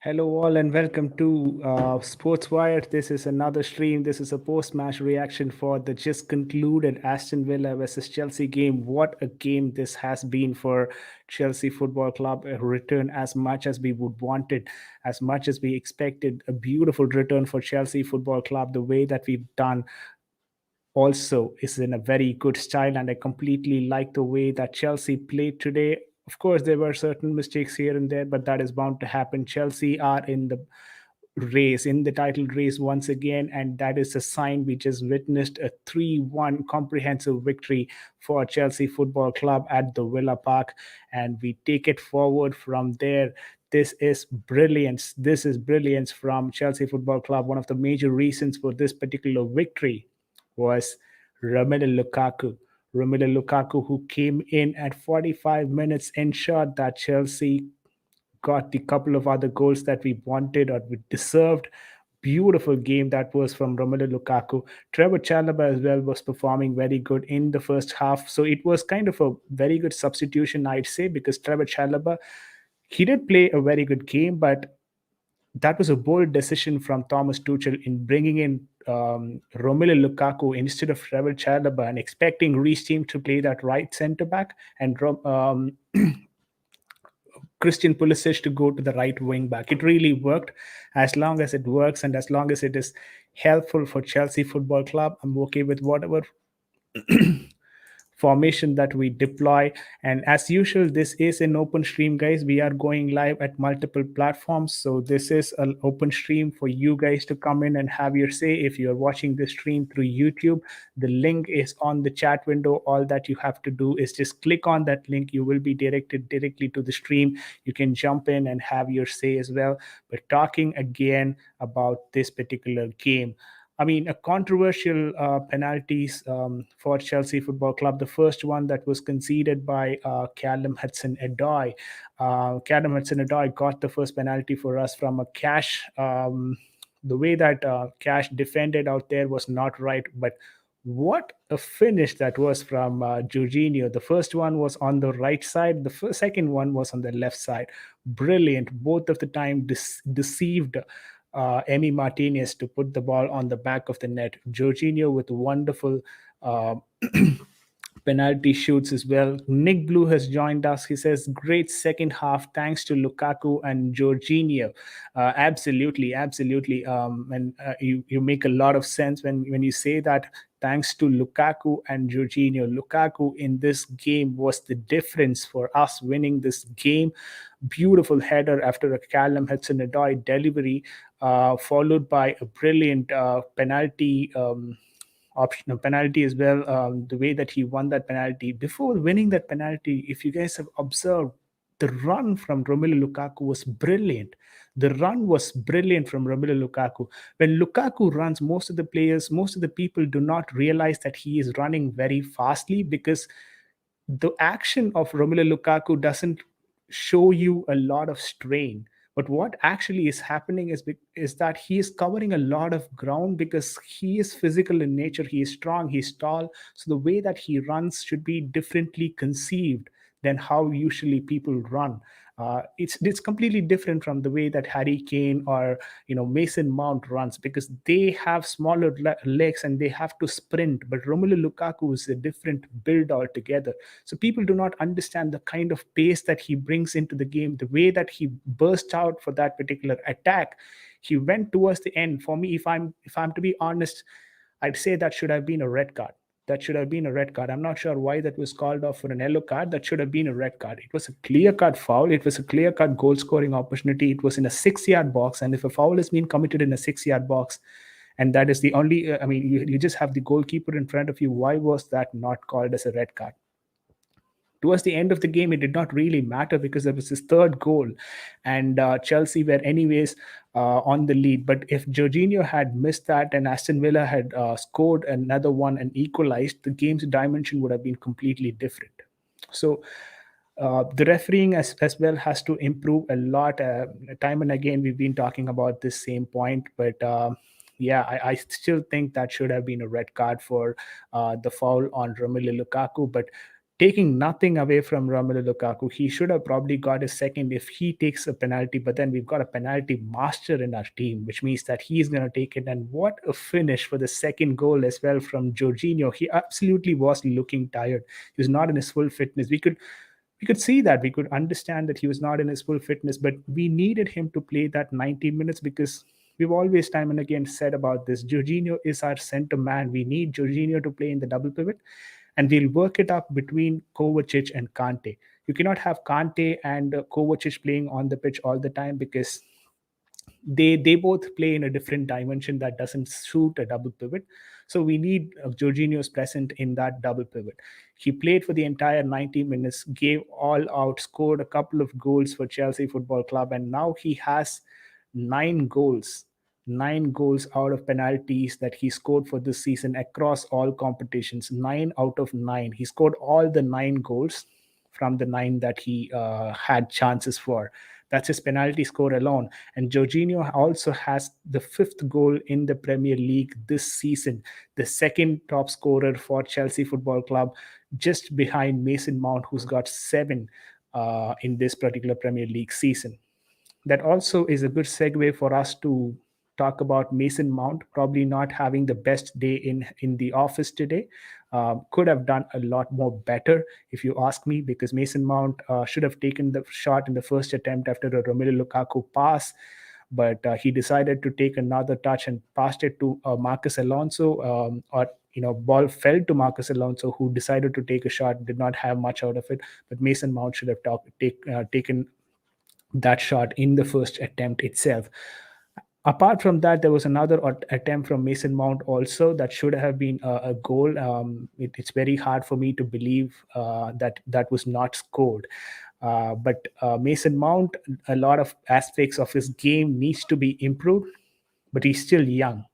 Hello, all, and welcome to Sports Wire. This is another stream. This is a post match reaction for the just concluded Aston Villa versus Chelsea game. What a game this has been for Chelsea Football Club. A return as much as we would want it, as much as we expected. A beautiful return for Chelsea Football Club. The way that we've done also is in a very good style, and I completely like the way that Chelsea played today. Of course, there were certain mistakes here and there, but that is bound to happen. Chelsea are in the race, in the title race once again, and that is a sign. We just witnessed a 3-1 comprehensive victory for Chelsea Football Club at the Villa Park, and we take it forward from there. This is brilliance. This is brilliance from Chelsea Football Club. One of the major reasons for this particular victory was Romelu Lukaku. Romelu Lukaku, who came in at 45 minutes, ensured that Chelsea got the couple of other goals that we wanted or we deserved. Beautiful game that was from Romelu Lukaku. Trevor Chalobah as well was performing very good in the first half. So it was kind of a very good substitution, I'd say, because Trevor Chalobah, he did play a very good game, but that was a bold decision from Thomas Tuchel in bringing in Romelu Lukaku instead of Trevor Chalobah and expecting Reece James to play that right centre back and Christian Pulisic to go to the right wing back. It really worked. As long as it works and as long as it is helpful for Chelsea Football Club, I'm okay with whatever formation that we deploy. And as usual, this is an open stream, guys. We are going live at multiple platforms, so this is an open stream for you guys to come in and have your say. If you're watching this stream through YouTube, the link is on the chat window. All that you have to do is just click on that link. You will be directed directly to the stream. You can jump in and have your say as well. But talking again about this particular game, I mean, a controversial penalties for Chelsea Football Club. The first one that was conceded by Callum Hudson-Odoi. Callum Hudson-Odoi got the first penalty for us from a Cash. The way that Cash defended out there was not right, but what a finish that was from Jorginho. The first one was on the right side. The second one was on the left side. Brilliant. Both of the time deceived Emi Martinez to put the ball on the back of the net. Jorginho with wonderful penalty shoots as well. Nick Blue has joined us. He says, great second half thanks to Lukaku and Jorginho. Absolutely, absolutely. And you make a lot of sense when you say that. Thanks to Lukaku and Jorginho. Lukaku in this game was the difference for us winning this game. Beautiful header after a Callum Hudson-Odoi delivery, followed by a brilliant penalty optional penalty as well. The way that he won that penalty, before winning that penalty, if you guys have observed, the run from Romelu Lukaku was brilliant. The run was brilliant from Romelu Lukaku. When Lukaku runs, most of the players, most of the people do not realize that he is running very fastly, because the action of Romelu Lukaku doesn't show you a lot of strain. But what actually is happening is that he is covering a lot of ground because he is physical in nature. He is strong, he's tall. So the way that he runs should be differently conceived than how usually people run. It's completely different from the way that Harry Kane or Mason Mount runs, because they have smaller legs and they have to sprint. But Romelu Lukaku is a different build altogether. So people do not understand the kind of pace that he brings into the game, the way that he burst out for that particular attack. He went towards the end. For me, if I'm to be honest, I'd say that should have been a red card. That should have been a red card. I'm not sure why that was called off for an yellow card. That should have been a red card. It was a clear-cut foul. It was a clear-cut goal-scoring opportunity. It was in a 6-yard box. And if a foul has been committed in a 6-yard box, and that is the only, you just have the goalkeeper in front of you, why was that not called as a red card? Towards the end of the game, it did not really matter because there was his third goal, and Chelsea were anyways on the lead. But if Jorginho had missed that and Aston Villa had scored another one and equalized, the game's dimension would have been completely different. So the refereeing as well has to improve a lot. Time and again, we've been talking about this same point, but yeah, I still think that should have been a red card for the foul on Romelu Lukaku. But taking nothing away from Romelu Lukaku. He should have probably got a second if he takes a penalty, but then we've got a penalty master in our team, which means that he's going to take it. And what a finish for the second goal as well from Jorginho. He absolutely was looking tired. He was not in his full fitness. We could see that. We could understand that he was not in his full fitness, but we needed him to play that 90 minutes because we've always time and again said about this. Jorginho is our center man. We need Jorginho to play in the double pivot, and we'll work it up between Kovacic and Kante. You cannot have Kante and Kovacic playing on the pitch all the time because they both play in a different dimension that doesn't suit a double pivot. So we need Jorginho's present in that double pivot. He played for the entire 90 minutes, gave all out, scored a couple of goals for Chelsea Football Club, and now he has 9 goals. 9 goals out of penalties that he scored for this season across all competitions. 9 out of 9. He scored all the 9 goals from the 9 that he had chances for. That's his penalty score alone. And Jorginho also has the 5th goal in the Premier League this season, the second top scorer for Chelsea Football Club, just behind Mason Mount, who's got 7 in this particular Premier League season. That also is a good segue for us to talk about Mason Mount probably not having the best day in the office today. Could have done a lot more better, if you ask me, because Mason Mount should have taken the shot in the first attempt after a Romelu Lukaku pass, but he decided to take another touch and passed it to Marcus Alonso, ball fell to Marcus Alonso, who decided to take a shot, did not have much out of it, but Mason Mount should have taken that shot in the first attempt itself. Apart from that, there was another attempt from Mason Mount also that should have been a goal. It's very hard for me to believe that was not scored. But Mason Mount, a lot of aspects of his game needs to be improved, but he's still young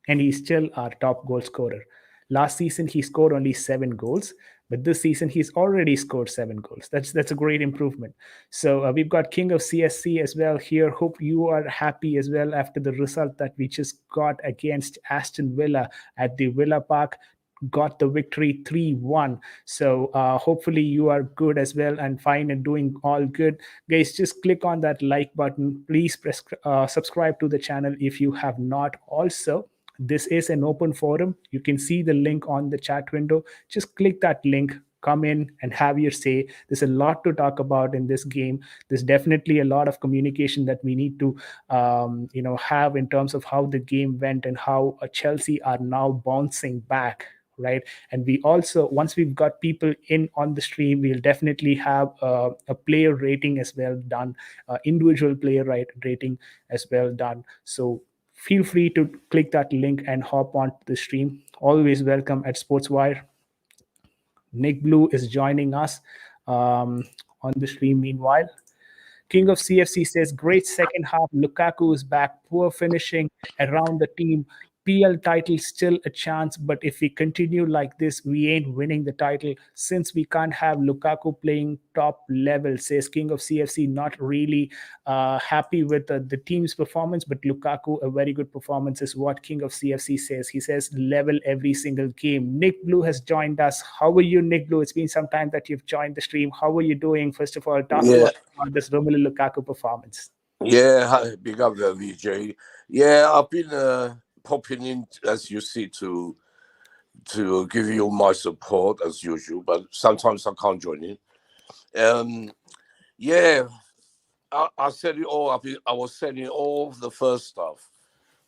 and he's still our top goal scorer. Last season, he scored only 7 goals, but this season he's already scored 7 goals. That's a great improvement. So we've got King of CSC as well here. Hope you are happy as well after the result that we just got against Aston Villa at the Villa Park. Got the victory 3-1. So hopefully you are good as well and fine and doing all good. Guys, just click on that like button. Please press subscribe to the channel if you have not. Also, this is an open forum. You can see the link on the chat window. Just click that link, come in and have your say. There's a lot to talk about in this game. There's definitely a lot of communication that we need to have in terms of how the game went and how Chelsea are now bouncing back, right? And we also, once we've got people in on the stream, we'll definitely have a player rating as well done, individual player rating as well done. So feel free to click that link and hop on the stream. Always welcome at Sportswire. Nick Blue is joining us on the stream meanwhile. King of CFC says, great second half. Lukaku is back. Poor finishing around the team. PL title still a chance, but if we continue like this, we ain't winning the title since we can't have Lukaku playing top level, says King of CFC. Not really happy with the team's performance, but Lukaku, a very good performance is what King of CFC says. He says level every single game. Nick Blue has joined us. How are you, Nick Blue? It's been some time that you've joined the stream. How are you doing? First of all, talk about this Romelu Lukaku performance. Yeah, big up there, VJ. Yeah, I've been popping in, as you see, to give you my support as usual, but sometimes I can't join in. I said it all. I was saying all the first half.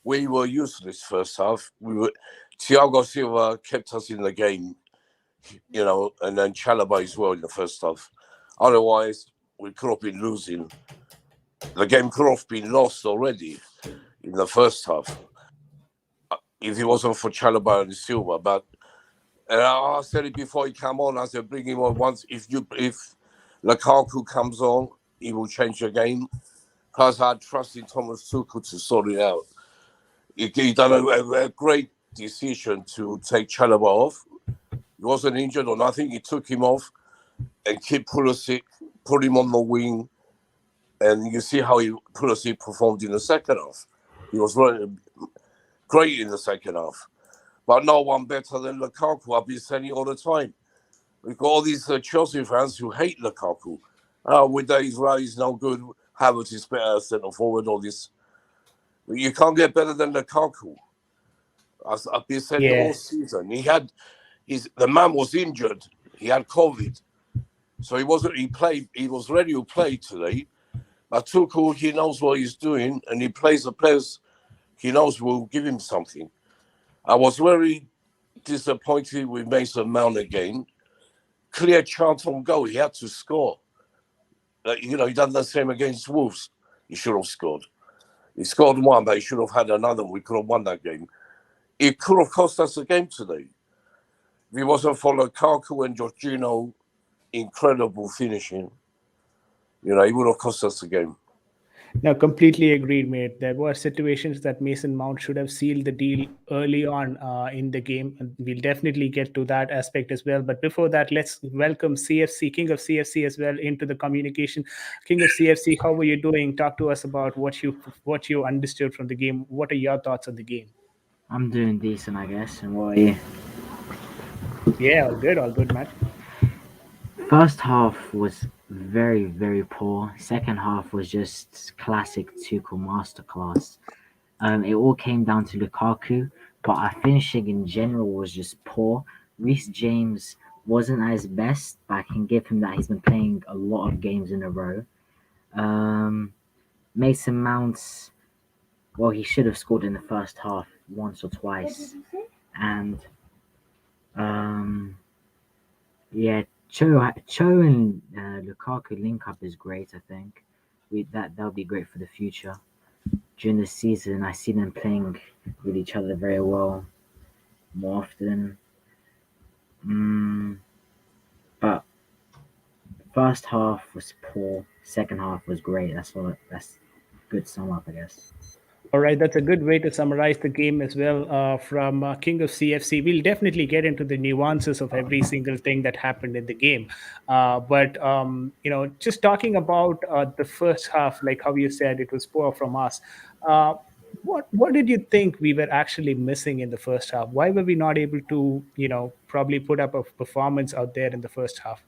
We were useless first half. Thiago Silva kept us in the game, and then Chalobah as well in the first half. Otherwise, we could have been losing. The game could have been lost already in the first half if it wasn't for Chalobah and Silva. But I said it before he came on. I said, bring him on once. If Lukaku comes on, he will change the game. Plus, I trust in Thomas Tuchel to sort it out. He done a great decision to take Chalobah off. He wasn't injured or nothing. He took him off and kept Pulisic, put him on the wing. And you see how Pulisic performed in the second half. He was great in the second half. But no one better than Lukaku. I've been saying it all the time. We've got all these Chelsea fans who hate Lukaku. With that, he's no good. Havertz is better centre forward. All this, you can't get better than Lukaku. I've been saying it all season. The man was injured. He had COVID, so he wasn't. He played. He was ready to play today. But Tuchel, he knows what he's doing, and he plays the players he knows will give him something. I was very disappointed with Mason Mount again. Clear chance on goal. He had to score. He done the same against Wolves. He should have scored. He scored one, but he should have had another. We could have won that game. It could have cost us the game today. If it wasn't for Lukaku and Jorginho, incredible finishing, it would have cost us the game. No, completely agreed, mate. There were situations that Mason Mount should have sealed the deal early on in the game. And we'll definitely get to that aspect as well. But before that, let's welcome CFC, King of CFC as well, into the communication. King of CFC, how are you doing? Talk to us about what you understood from the game. What are your thoughts on the game? I'm doing decent, I guess. And what are you? Yeah, all good, man. First half was very, very poor. Second half was just classic Tuchel masterclass. It all came down to Lukaku, but our finishing in general was just poor. Reece James wasn't at his best, but I can give him that he's been playing a lot of games in a row. Mason Mount, well, he should have scored in the first half once or twice. And yeah, Cho and Lukaku link up is great. I think that'll be great for the future. During the season, I see them playing with each other very well, more often. But first half was poor. Second half was great. That's good sum up, I guess. All right, that's a good way to summarize the game as well from King of CFC. We'll definitely get into the nuances of every single thing that happened in the game. But just talking about the first half, like how you said, it was poor from us. What did you think we were actually missing in the first half? Why were we not able to, probably put up a performance out there in the first half?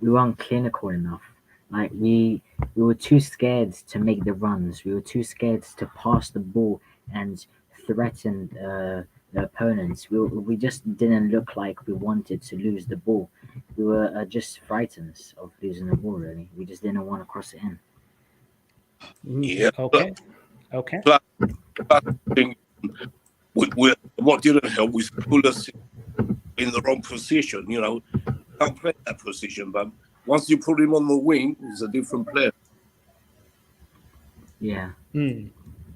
We weren't clinical enough. Like we were too scared to make the runs. We were too scared to pass the ball and threaten the opponents. We just didn't look like we wanted to lose the ball. We were just frightened of losing the ball. Really, we just didn't want to cross it in. Yeah. Okay. What didn't help was put us in the wrong position. Can't play that position, but once you put him on the wing, he's a different player. Yeah.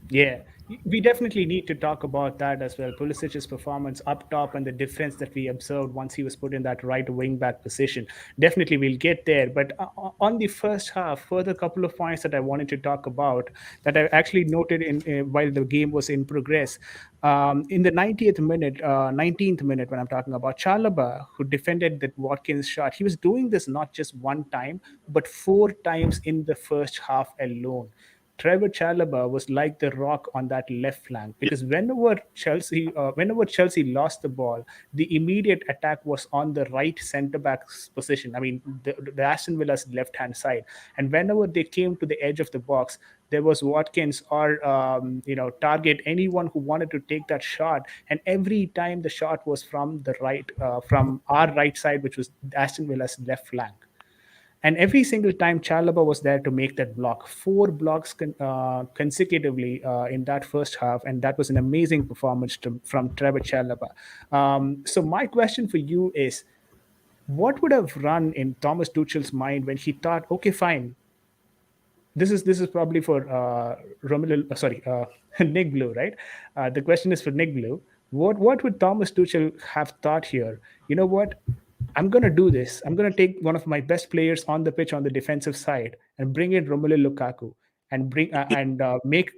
Yeah, we definitely need to talk about that as well. Pulisic's performance up top and the difference that we observed once he was put in that right wing back position. Definitely, we'll get there. But on the first half, further couple of points that I wanted to talk about that I actually noted in while the game was in progress. In the 19th minute, when I'm talking about Chalobah, who defended that Watkins shot, he was doing this not just one time, but 4 times in the first half alone. Trevor Chalobah was like the rock on that left flank because whenever Chelsea lost the ball, the immediate attack was on the right centre back's position. I mean, the Aston Villa's left hand side, and whenever they came to the edge of the box, there was Watkins or target anyone who wanted to take that shot, and every time the shot was from the right, from our right side, which was Aston Villa's left flank. And every single time Chalobah was there to make that block, 4 blocks consecutively in that first half, and that was an amazing performance from Trevor Chalobah. So my question for you is, what would have run in Thomas Tuchel's mind when he thought, okay, fine, this is probably for Nick Blue, right? The question is for Nick Blue. What would Thomas Tuchel have thought here? You know what? I'm going to do this. I'm going to take one of my best players on the pitch on the defensive side and bring in Romelu Lukaku and make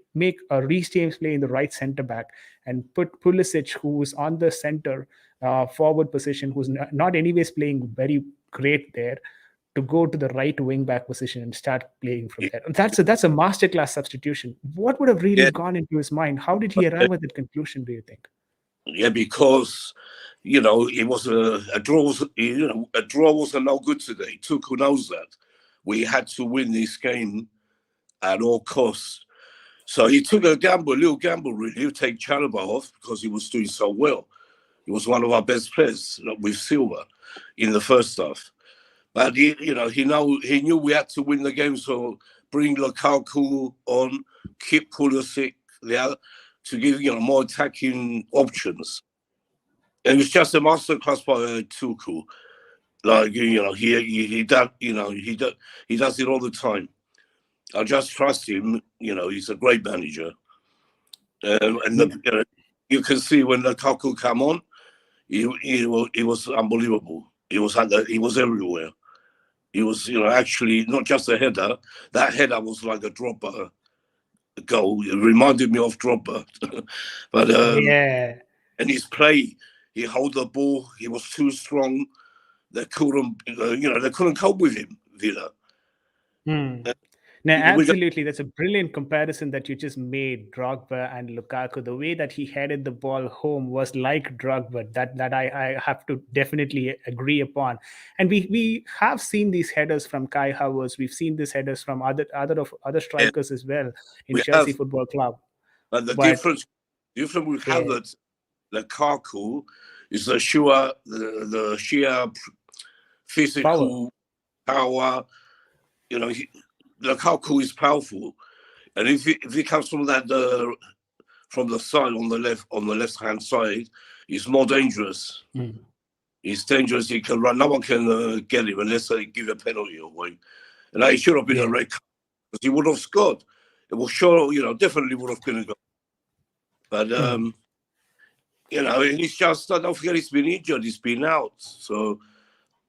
a Reece James play in the right centre back and put Pulisic, who's on the centre forward position, who's not anyways playing very great there, to go to the right wing back position and start playing from there. That's a masterclass substitution. What would have really gone into his mind? How did he arrive at that conclusion, do you think? Yeah, because it was a draw. A draw wasn't no good today. Tuchel knows that. We had to win this game at all costs. So he took a little gamble, really, to take Chalobah off because he was doing so well. He was one of our best players with Silva in the first half. But he knew we had to win the game, so bring Lukaku on, keep Pulisic there to give more attacking options. And it was just a masterclass by Tuchel. Like he does it all the time. I just trust him. He's a great manager. You can see when Lukaku come on, he was unbelievable. He was everywhere. He was, actually not just a header. That header was like a Drogba goal. It reminded me of Drogba. But and his play, he held the ball. He was too strong. They couldn't cope with him, Villa. No, absolutely. That's a brilliant comparison that you just made, Drogba and Lukaku. The way that he headed the ball home was like Drogba. That I have to definitely agree upon. And we have seen these headers from Kai Havertz. We've seen these headers from other strikers as well in Chelsea Football Club. But the difference with Havertz, Lukaku, is the sheer physical power. Lukaku is powerful, and if he comes from from the side on the left hand side, he's more dangerous. He's dangerous. He can run. No one can get him unless they give a penalty away. And he should have been a red card because he would have scored. It was sure, definitely would have been a goal. But and he's just, don't forget, he's been injured. He's been out. So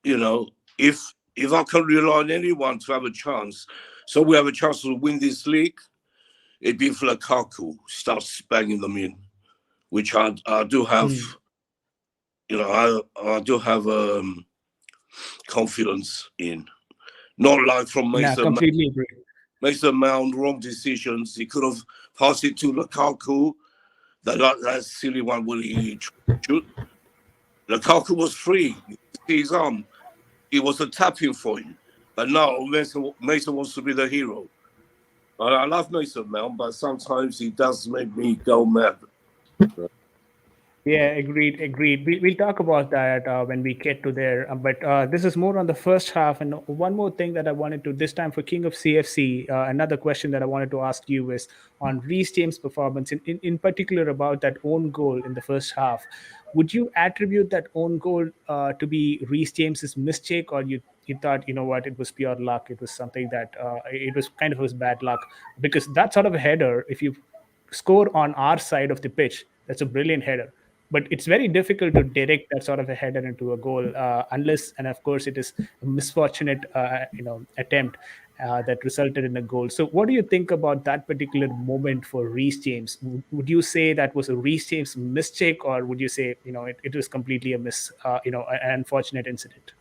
if I can rely on anyone to have a chance. So we have a chance to win this league. It'd be if Lukaku starts banging them in, which I do have. I do have confidence in. Not like from Mason. Completely agree. Mason Mount, wrong decisions. He could have passed it to Lukaku. That silly one where he shoot. Lukaku was free. His arm. It was a tapping for him. But now Mason wants to be the hero. I love Mason Mount, but sometimes he does make me go mad. Yeah, agreed. We'll talk about that when we get to there. But this is more on the first half. And one more thing that I wanted to, this time for King of CFC, another question that I wanted to ask you is on Reece James' performance, in particular about that own goal in the first half. Would you attribute that own goal to be Reece James's mistake, or you thought, it was pure luck? It was something that it was kind of his bad luck, because that sort of a header, if you score on our side of the pitch, that's a brilliant header. But it's very difficult to direct that sort of a header into a goal, unless, and of course, it is a misfortunate, attempt that resulted in a goal. So, what do you think about that particular moment for Reece James? Would you say that was a Reece James mistake, or would you say, it was completely an unfortunate incident?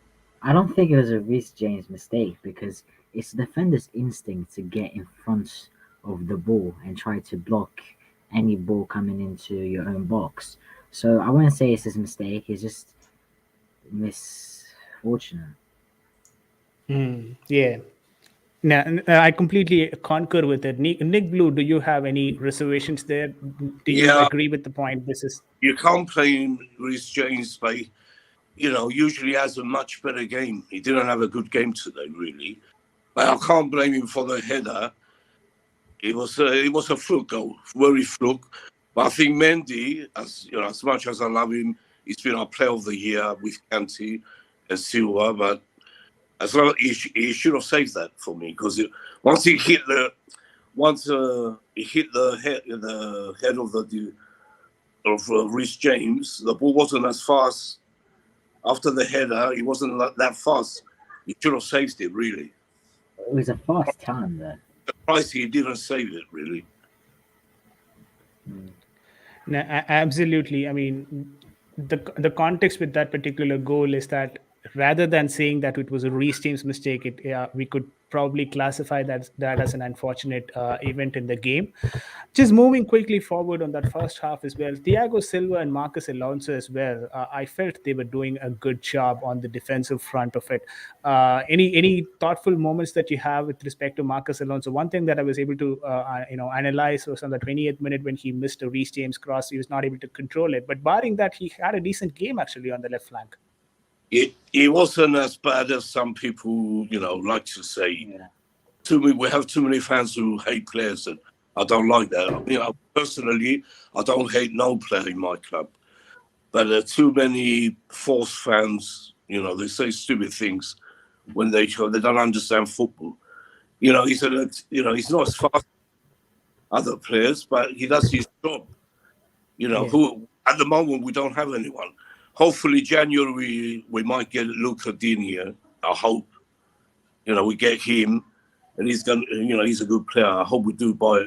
I don't think it was a Reece James mistake, because it's the defender's instinct to get in front of the ball and try to block any ball coming into your own box. So I wouldn't say it's his mistake. It's just misfortunate. Yeah. Now, I completely concur with it. Nick Blue, do you have any reservations there? Do you agree with the point? You can't play Reece James, but usually has a much better game. He didn't have a good game today, really. But I can't blame him for the header. It was a fluke goal, very fluke. But I think Mendy, as much as I love him, he's been our player of the year with Kanté and Silva. But as well, he should have saved that for me, because once he hit the head of Reece James, the ball wasn't as fast. After the header, he wasn't that fast. He should have saved it, really. It was a fast turn there. Surprised he didn't save it, really. No, absolutely. I mean, the context with that particular goal is that rather than saying that it was a Reece James mistake, we could probably classify that as an unfortunate event in the game. Just moving quickly forward on that first half as well, Thiago Silva and Marcus Alonso as well. I felt they were doing a good job on the defensive front of it. Any thoughtful moments that you have with respect to Marcus Alonso? One thing that I was able to analyze was on the 20th minute when he missed a Reece James cross. He was not able to control it, but barring that, he had a decent game actually on the left flank. It wasn't as bad as some people, like to say. Yeah. We have too many fans who hate players, and I don't like that. Personally, I don't hate no player in my club, but there are too many false fans. They say stupid things when they don't understand football. He's not as fast as other players, but he does his job. Who at the moment we don't have anyone. Hopefully, January we might get Luca Digne. I hope. We get him, and he's a good player. I hope we do buy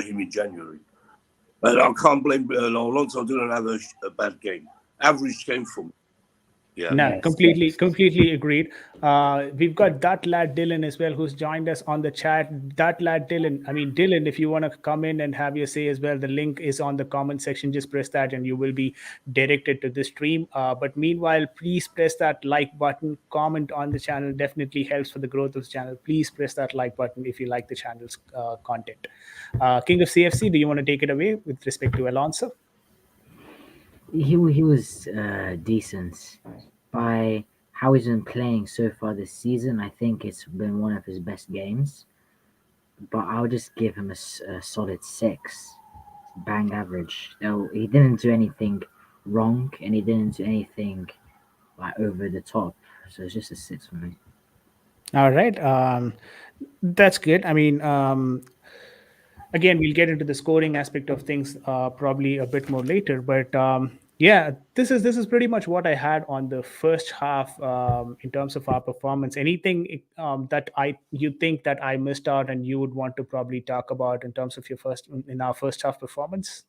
him in January. But I can't blame Alonso. Didn't have a bad game. Average game for me. Yeah, no, completely agreed. We've got that lad Dylan as well, who's joined us on the chat. That lad Dylan, Dylan, if you want to come in and have your say as well, the link is on the comment section. Just press that and you will be directed to the stream. But meanwhile, please press that like button. Comment on the channel definitely helps for the growth of the channel. Please press that like button if you like the channel's content. King of CFC, do you want to take it away with respect to Alonso? He was decent. By how he's been playing so far this season, I think it's been one of his best games. But I'll just give him a solid 6. Bang average. No, he didn't do anything wrong, and he didn't do anything like over the top. So it's just a 6 for me. All right. That's good. Again, we'll get into the scoring aspect of things probably a bit more later, but yeah, this is pretty much what I had on the first half in terms of our performance. Anything that you think that I missed out and you would want to probably talk about in terms of in our first half performance?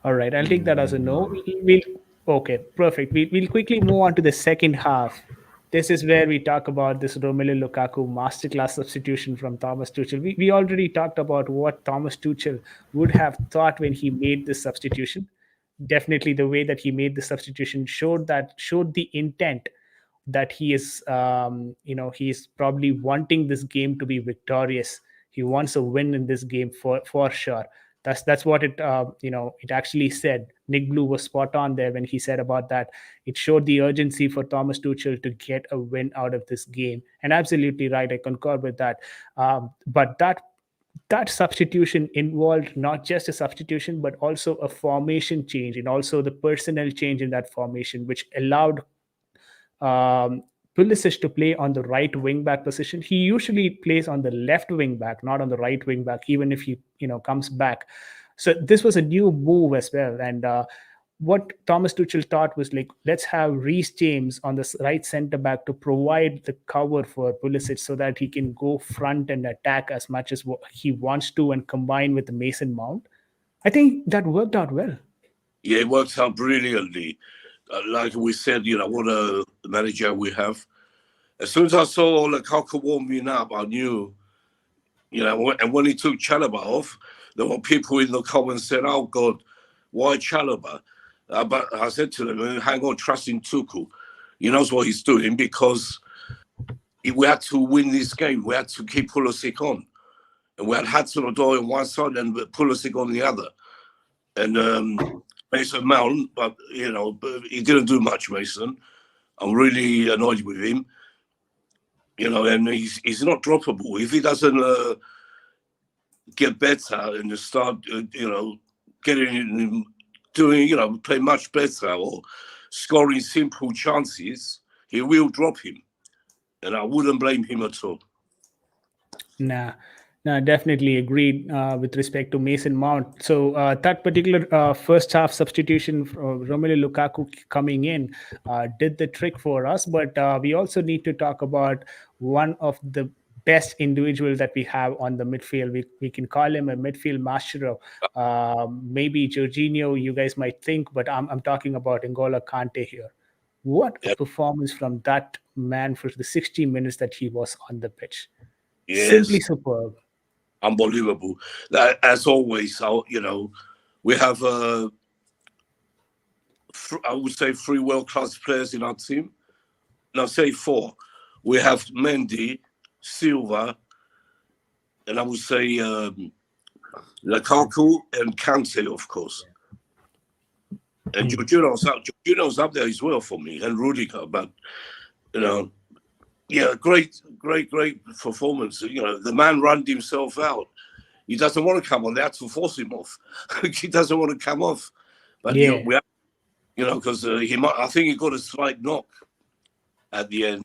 All right, I'll take that as a no. Okay, perfect. We'll quickly move on to the second half. This is where we talk about this Romelu Lukaku masterclass substitution from Thomas Tuchel. We already talked about what Thomas Tuchel would have thought when he made this substitution. Definitely the way that he made the substitution showed the intent that he is, he's probably wanting this game to be victorious. He wants a win in this game for sure. That's what it it actually said. Nick Blue was spot on there when he said about that. It showed the urgency for Thomas Tuchel to get a win out of this game, and absolutely right. I concur with that. But that substitution involved not just a substitution, but also a formation change and also the personnel change in that formation, which allowed Pulisic to play on the right wing back position. He usually plays on the left wing back, not on the right wing back, even if he comes back. So this was a new move as well. And what Thomas Tuchel thought was like, let's have Reece James on the right centre back to provide the cover for Pulisic so that he can go front and attack as much as he wants to and combine with Mason Mount. I think that worked out well. Yeah, it worked out brilliantly. Like we said, what a manager we have. As soon as I saw Lukaku warming up, I knew, and when he took Chalobah off, there were people in the comments said, oh, God, why Chalobah? But I said to them, hang on, trust in Tuchel. He knows what he's doing because we had to win this game. We had to keep Pulisic on. And we had Hudson-Odoi on one side and Pulisic on the other. And Mason Mount, but he didn't do much, Mason. I'm really annoyed with him. And he's not droppable. If he doesn't get better and start, play much better or scoring simple chances, he will drop him. And I wouldn't blame him at all. Nah. No, definitely agreed with respect to Mason Mount. So that particular first half substitution for Romelu Lukaku coming in did the trick for us. But we also need to talk about one of the best individual that we have on the midfield. We can call him a midfield master. Maybe Jorginho, you guys might think, but I'm talking about N'Golo Kante here. What a Yeah. performance from that man for the 60 minutes that he was on the pitch. Simply Yes, superb. unbelievable. As always, we have I would say 3 world-class players in our team. Now say 4. We have Mendy, Silva, and I would say Lukaku and Kante, of course. And Jorginho's up there as well for me, and Rudiger. But great performance. The man ran himself out. He doesn't want to come on. They had to force him off. He doesn't want to come off. But Yeah. because I think he got a slight knock at the end.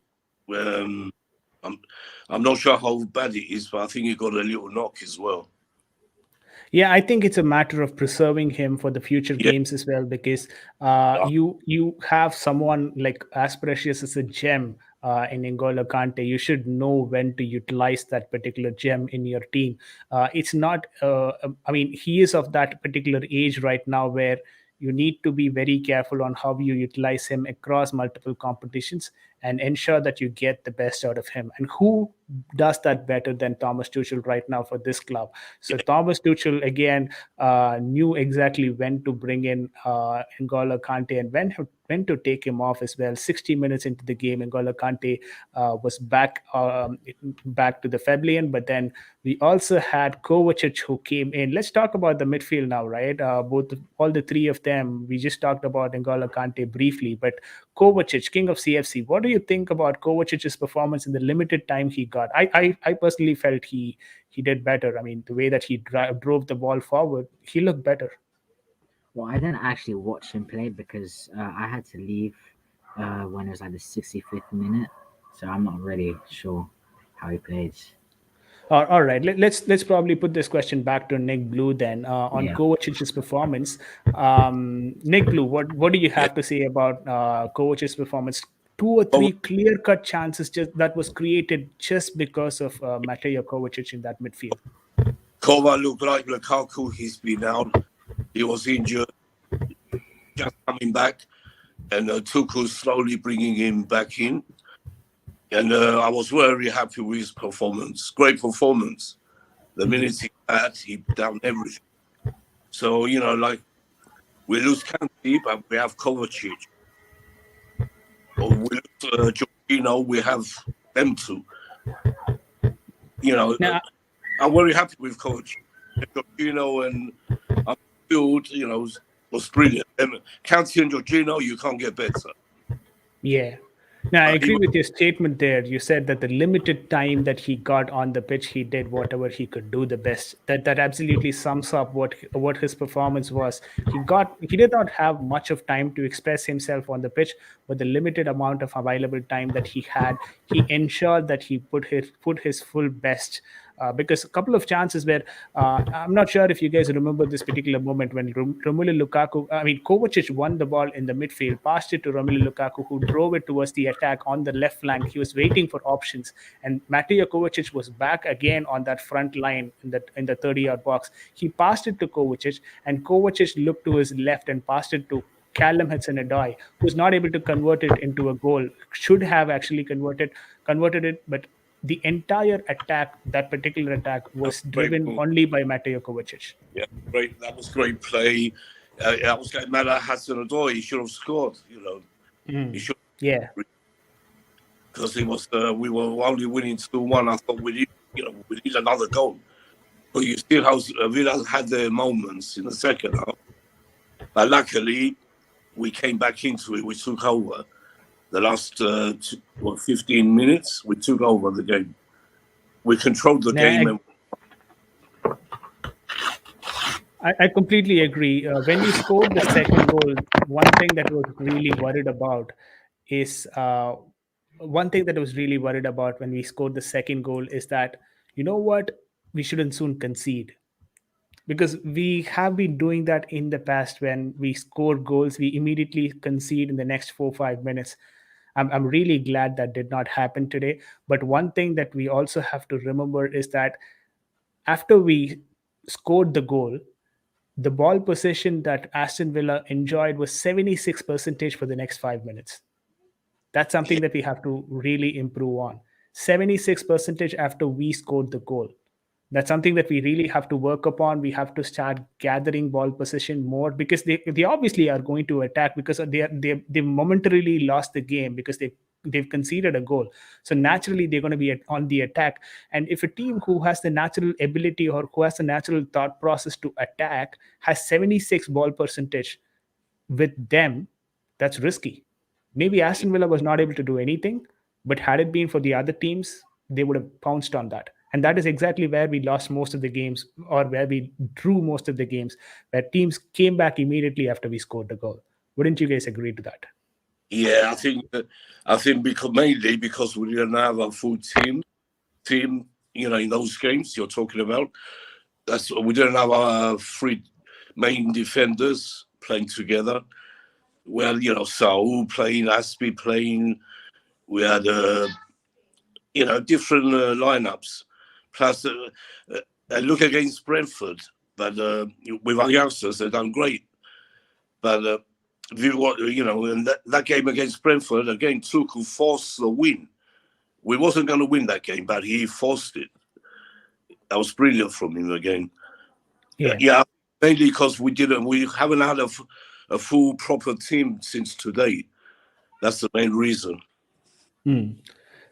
I'm not sure how bad it is, but I think he got a little knock as well. Yeah, I think it's a matter of preserving him for the future games as well, because you have someone like as precious as a gem in N'Golo Kante. You should know when to utilize that particular gem in your team. It's not. I mean, he is of that particular age right now where you need to be very careful on how you utilize him across multiple competitions and ensure that you get the best out of him. And who does that better than Thomas Tuchel right now for this club? So Thomas Tuchel again knew exactly when to bring in N'Golo Kante and when to take him off as well. 60 minutes into the game, N'Golo Kante was back to the Fabian, but then we also had Kovacic who came in. Let's talk about the midfield now, right? All the 3 of them. We just talked about N'Golo Kante briefly, but Kovacic, king of CFC. What do you think about Kovacic's performance in the limited time he got? I personally felt he did better. I mean, the way that he drove the ball forward, he looked better. Well, I didn't actually watch him play because I had to leave when it was like the 65th minute, so I'm not really sure how he played. All right, let's probably put this question back to Nick Blue then on Yeah. Kovacic's performance. Nick Blue, what do you Yeah. have to say about Kovacic's performance? 2 or 3 clear-cut chances that was created just because of Mateo Kovacic in that midfield. Kova looked like Lukaku. He's been out. He was injured, just coming back, and Tuchel slowly bringing him back in. And I was very happy with his performance. Great performance. The minutes he had, he done everything. So, we lose Kante, but we have Kovacic. Or we lose Jorginho, we have them two. Now, I'm very happy with Kovacic. Jorginho and Field, was brilliant. Kante and Jorginho, you can't get better. yeah. Now, I agree with your statement there. You said that the limited time that he got on the pitch, he did whatever he could do the best. That absolutely sums up what his performance was. He did not have much of time to express himself on the pitch, but the limited amount of available time that he had, he ensured that he put his full best. Because a couple of chances where I'm not sure if you guys remember this particular moment when Kovacic won the ball in the midfield, passed it to Romelu Lukaku, who drove it towards the attack on the left flank. He was waiting for options, and Mateo Kovacic was back again on that front line in the 30-yard box. He passed it to Kovacic, and Kovacic looked to his left and passed it to Callum Hudson-Odoi, who's not able to convert it into a goal. Should have actually converted it, but the entire attack, that particular attack, was driven only by Mateo Kovacic. Yeah, great. That was great play. I was getting mad at hudson-odoi. He should have scored. He should. Yeah. Because it was we were only winning 2-1. I thought we need another goal. But you still have Villa had their moments in the second half. But luckily, we came back into it. We took over. The last 15 minutes, we took over the game. We controlled the game. I completely agree. When we scored the second goal, one thing that was really worried about when we scored the second goal is that, you know what, we shouldn't soon concede. Because we have been doing that in the past. When we score goals, we immediately concede in the next 4-5 minutes. I'm really glad that did not happen today. But one thing that we also have to remember is that after we scored the goal, the ball possession that Aston Villa enjoyed was 76% for the next 5 minutes. That's something that we have to really improve on. 76% after we scored the goal. That's something that we really have to work upon. We have to start gathering ball possession more, because they obviously are going to attack, because they momentarily lost the game because they've conceded a goal. So naturally they're going to be on the attack. And if a team who has the natural ability or who has the natural thought process to attack has 76 ball percentage with them, that's risky. Maybe Aston Villa was not able to do anything, but had it been for the other teams, they would have pounced on that. And that is exactly where we lost most of the games, or where we drew most of the games, where teams came back immediately after we scored the goal. Wouldn't you guys agree to that? Yeah, I think mainly because we didn't have a full team, in those games you're talking about. We didn't have our three main defenders playing together. Well, Saul playing, Aspie playing. We had, different lineups. Plus, I look against Brentford, but with our youngsters, they've done great. But in that game against Brentford, again, Tuchel forced the win. We wasn't going to win that game, but he forced it. That was brilliant from him again. Yeah, mainly because we haven't had a full proper team since today. That's the main reason.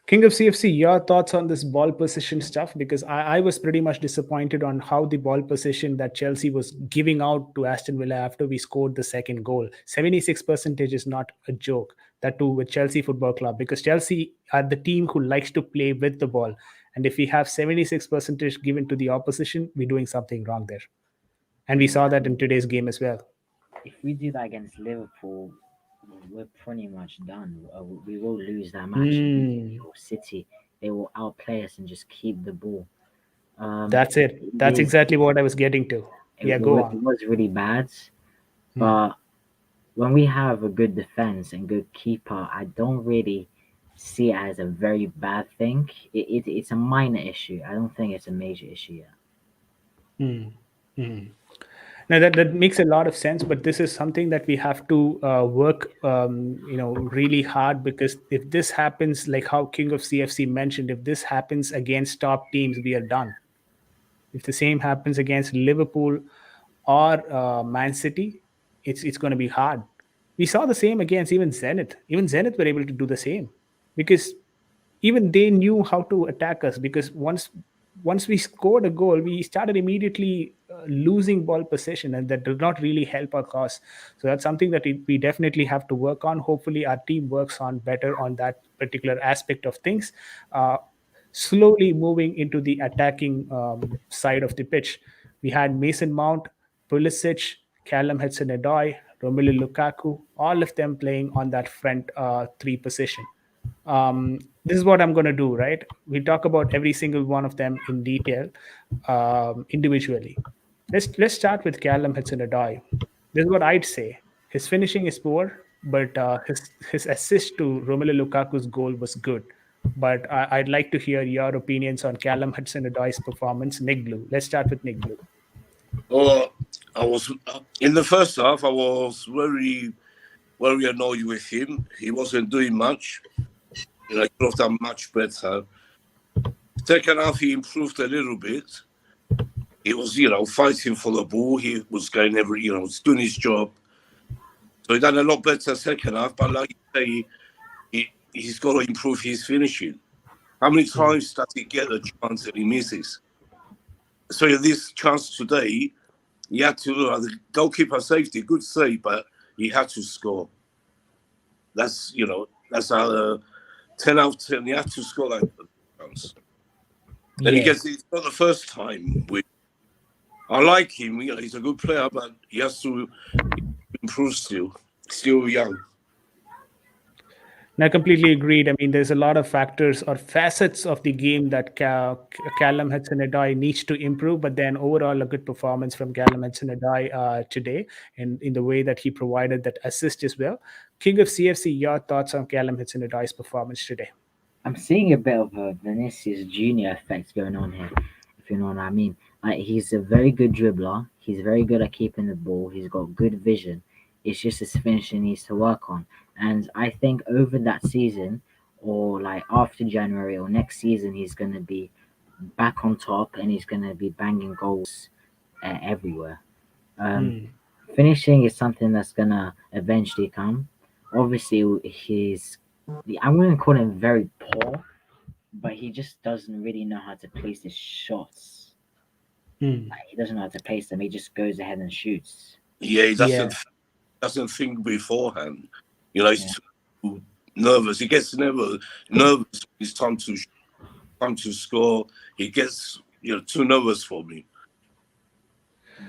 King of CFC, your thoughts on this ball possession stuff? Because I was pretty much disappointed on how the ball possession that Chelsea was giving out to Aston Villa after we scored the second goal. 76% is not a joke. That too with Chelsea Football Club, because Chelsea are the team who likes to play with the ball. And if we have 76% given to the opposition, we're doing something wrong there. And we saw that in today's game as well. If we do that against Liverpool, we're pretty much done. We will lose that match. City, they will outplay us and just keep the ball. That's it. That's exactly what I was getting to. Go on. It was really bad, but when we have a good defense and good keeper, I don't really see it as a very bad thing. It's a minor issue. I don't think it's a major issue yet. Now that makes a lot of sense, but this is something that we have to work, really hard, because if this happens, like how King of CFC mentioned, if this happens against top teams, we are done. If the same happens against Liverpool or Man City, it's going to be hard. We saw the same against even Zenit. Even Zenit were able to do the same, because even they knew how to attack us, because once we scored a goal, we started immediately losing ball possession, and that did not really help our cause. So that's something that we definitely have to work on. Hopefully our team works on better on that particular aspect of things, slowly moving into the attacking side of the pitch. We had Mason Mount, Pulisic, Callum Hudson-Odoi, Romelu Lukaku, all of them playing on that front three position. This is what I'm going to do, right? We talk about every single one of them in detail, individually. Let's start with Callum Hudson-Odoi. This is what I'd say. His finishing is poor, but his assist to Romelu Lukaku's goal was good. But I'd like to hear your opinions on Callum Hudson-Odoi's performance. Nick Blue. Let's start with Nick Blue. Well, I was in the first half. I was very, very annoyed with him. He wasn't doing much. He could have done much better. Second half, he improved a little bit. He was, fighting for the ball. He was going was doing his job. So he done a lot better second half. But like you say, he's got to improve his finishing. How many times does he get a chance and he misses? So this chance today, he had to, the goalkeeper safety, good save, but he had to score. That's, that's our 10 out of 10. He had to score that chance. And it's not the first time. I like him. He's a good player, but he has to improve still. Still young. And I completely agreed. I mean, there's a lot of factors or facets of the game that Callum Hudson-Odoi needs to improve, but then overall a good performance from Callum Hudson-Odoi today, and in the way that he provided that assist as well. King of CFC, your thoughts on Callum Hudson-Odoi's performance today? I'm seeing a bit of a Vinicius Junior effect going on here, if you know what I mean. Like he's a very good dribbler. He's very good at keeping the ball. He's got good vision. It's just his finishing needs to work on. And I think over that season, or like after January or next season, he's gonna be back on top and he's gonna be banging goals everywhere. Um, Hmm. Finishing is something that's gonna eventually come. Obviously, he's I wouldn't call him very poor, but he just doesn't really know how to place his shots. Hmm. Like, he doesn't know how to place them. He just goes ahead and shoots. Yeah, he Yeah. doesn't think beforehand. You know, Yeah. he's too nervous. He gets nervous. It's time to score. He gets too nervous for me.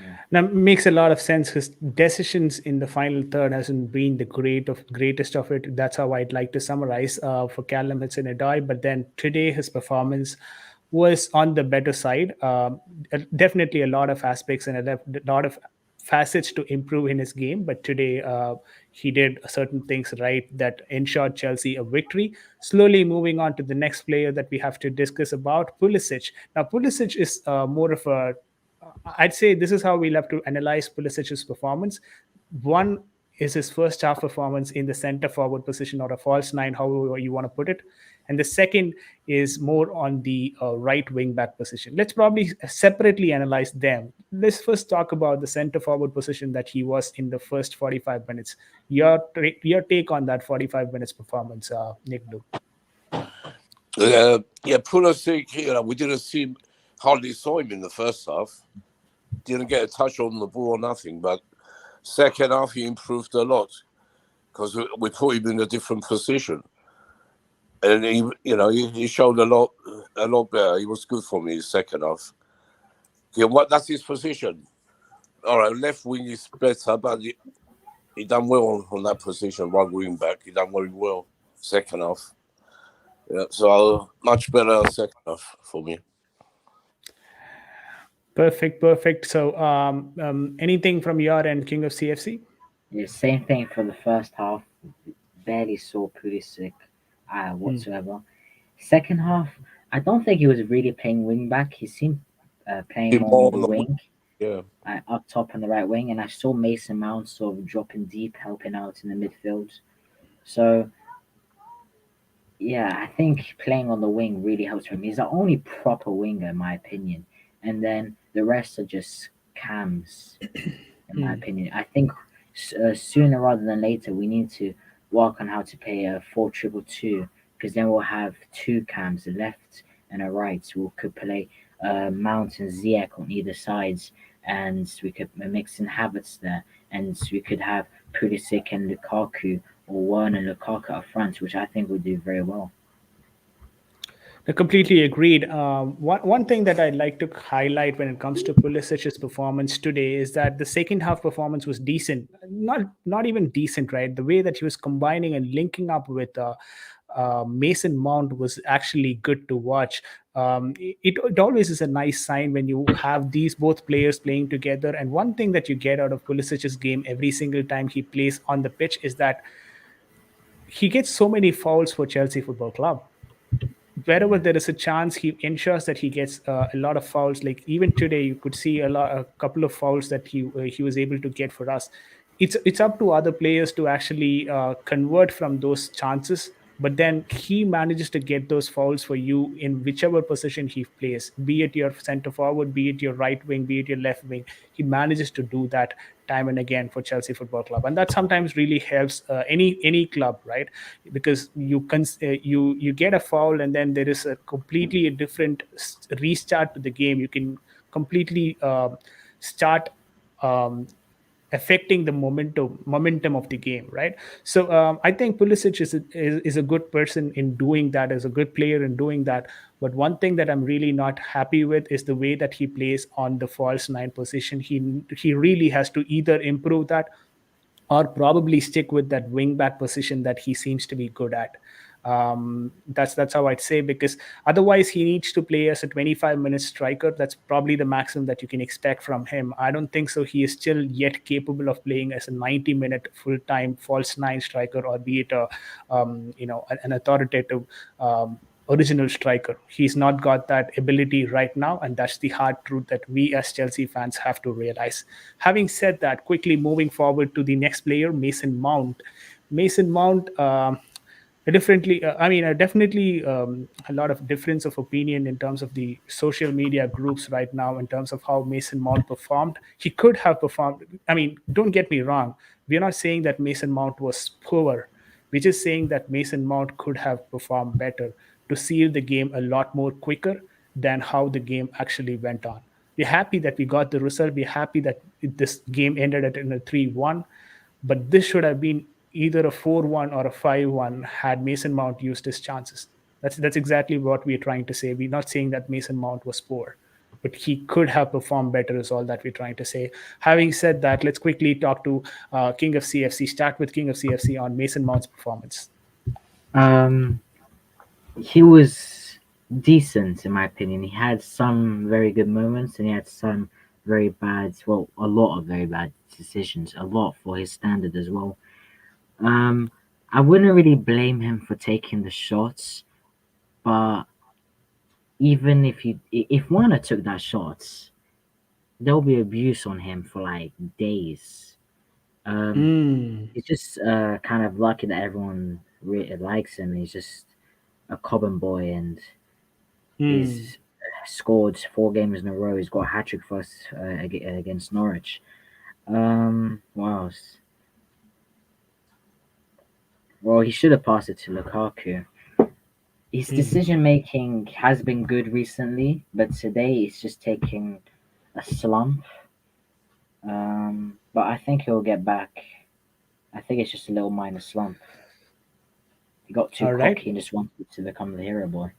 Yeah. Now makes a lot of sense. His decisions in the final third hasn't been the greatest of it. That's how I'd like to summarize for Callum Hudson-Odoi. But then today his performance was on the better side. Definitely a lot of aspects and lot of facets to improve in his game. But today he did certain things right that ensured Chelsea a victory. Slowly moving on to the next player that we have to discuss about, Pulisic. Now Pulisic is more of a I'd say this is how we'll have to analyze Pulisic's performance. One is his first half performance in the center forward position or a false nine, however you want to put it. And the second is more on the right wing back position. Let's probably separately analyze them. Let's first talk about the center forward position that he was in the first 45 minutes. Your take on that 45 minutes performance, Nick Blue. Yeah, Pulisic. We didn't hardly saw him in the first half. Didn't get a touch on the ball or nothing. But second half, he improved a lot because we put him in a different position, and he showed a lot better. He was good for me in the second half. Yeah, that's his position. All right, left wing is better, but he done well on that position. Right wing back, he done very well second half. Yeah, so much better second half for me. Perfect, perfect. So, anything from your end, King of CFC? Yeah, same thing for the first half. Barely saw Pulisic Hmm. whatsoever. Second half, I don't think he was really playing wing back. He seemed playing more More on the on the wing, wing, yeah. up top on the right wing. And I saw Mason Mount sort of dropping deep, helping out in the midfield. So yeah, I think playing on the wing really helps him. He's the only proper winger, in my opinion. And then the rest are just cams, in my Hmm. opinion. I think sooner rather than later, we need to work on how to play a 4-2-2 because then we'll have two cams, a left and a right. We could play Mount and Ziyech on either sides, and we could mix in Havertz there, and we could have Pulisic and Lukaku or Werner and Lukaku up front, which I think would do very well. I completely agreed. One thing that I'd like to highlight when it comes to Pulisic's performance today is that the second half performance was decent. Not even decent, right? The way that he was combining and linking up with Mason Mount was actually good to watch. It always is a nice sign when you have these both players playing together. And one thing that you get out of Pulisic's game every single time he plays on the pitch is that he gets so many fouls for Chelsea Football Club. Wherever there is a chance, he ensures that he gets a lot of fouls. Like even today, you could see a couple of fouls that he was able to get for us. It's up to other players to actually convert from those chances. But then he manages to get those fouls for you in whichever position he plays, be it your center forward, be it your right wing, be it your left wing. He manages to do that time and again for Chelsea Football Club, and that sometimes really helps any club, right? Because you get a foul and then there is a completely different restart to the game. You can completely start um, affecting the momentum of the game, right? So I think Pulisic is a good person in doing that, is a good player in doing that. But one thing that I'm really not happy with is the way that he plays on the false nine position. He really has to either improve that, or probably stick with that wing back position that he seems to be good at. That's how I'd say, because otherwise he needs to play as a 25-minute striker. That's probably the maximum that you can expect from him. I don't think so. He is still yet capable of playing as a 90-minute full-time false nine striker, or be it a an authoritative original striker. He's not got that ability right now, and that's the hard truth that we as Chelsea fans have to realize. Having said that, quickly moving forward to the next player, Mason Mount. Mason Mount. Differently, I mean, definitely a lot of difference of opinion in terms of the social media groups right now in terms of how Mason Mount performed. He could have performed. I mean, don't get me wrong. We're not saying that Mason Mount was poor. We're just saying that Mason Mount could have performed better to seal the game a lot more quicker than how the game actually went on. We're happy that we got the result. We're happy that this game ended at in a 3-1, but this should have been either a 4-1 or a 5-1 had Mason Mount used his chances. That's exactly what we're trying to say. We're not saying that Mason Mount was poor, but he could have performed better, is all that we're trying to say. Having said that, let's quickly talk to King of CFC. Start with King of CFC on Mason Mount's performance. Um, he was decent in my opinion. He had some very good moments, and he had some very bad, well, a lot of very bad decisions, a lot for his standard as well. Um, I wouldn't really blame him for taking the shots, but even if Warner took that shots, there'll be abuse on him for like days. Um, Mm. it's just kind of lucky that everyone really likes him. He's just a Cobham boy, and Mm. he's scored 4 games in a row. He's got a hat trick for us against Norwich. What else? Well, he should have passed it to Lukaku. His decision making has been good recently, but today it's just taking a slump. But I think he'll get back. I think it's just a little minor slump. He got too All right. cocky and just wanted to become the hero boy.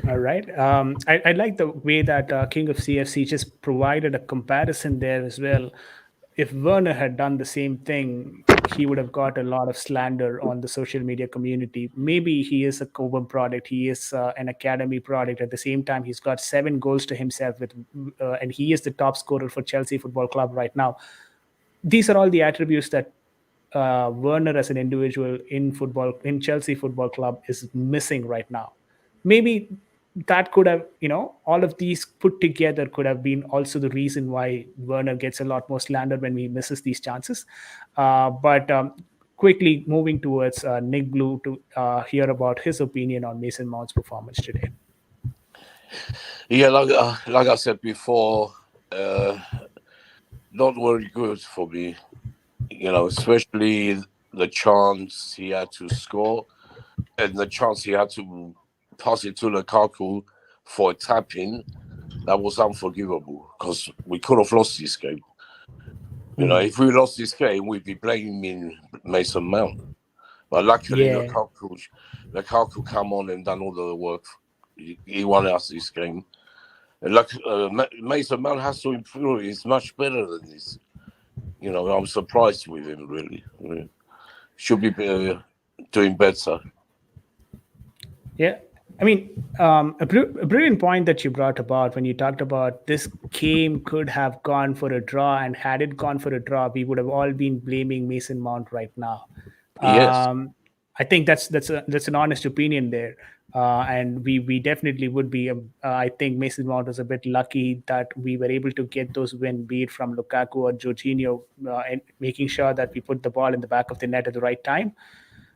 All right. I like the way that King of CFC just provided a comparison there as well. If Werner had done the same thing, he would have got a lot of slander on the social media community. Maybe he is a Cobham product, he is an academy product. At the same time, he's got 7 goals to himself with, and he is the top scorer for Chelsea Football Club right now. These are all the attributes that Werner as an individual in Chelsea Football Club is missing right now. Maybe that could have, all of these put together could have been also the reason why Werner gets a lot more slander when he misses these chances. But quickly moving towards Nick Blue to hear about his opinion on Mason Mount's performance today. Yeah, like I said before, not very good for me. Especially the chance he had to score and the chance he had to pass it to Lukaku for a tap-in. That was unforgivable because we could have lost this game. If we lost this game, we'd be blaming Mason Mount. But luckily, Yeah. Lukaku come on and done all the work. He won us this game. And Mason Mount has to improve. He's much better than this. I'm surprised with him, really. Should be doing better. Yeah. I mean, a brilliant point that you brought about when you talked about this game could have gone for a draw, and had it gone for a draw, we would have all been blaming Mason Mount right now. Yes. I think that's an honest opinion there, and we definitely would be. I think Mason Mount was a bit lucky that we were able to get those win, be it from Lukaku or Jorginho, and making sure that we put the ball in the back of the net at the right time.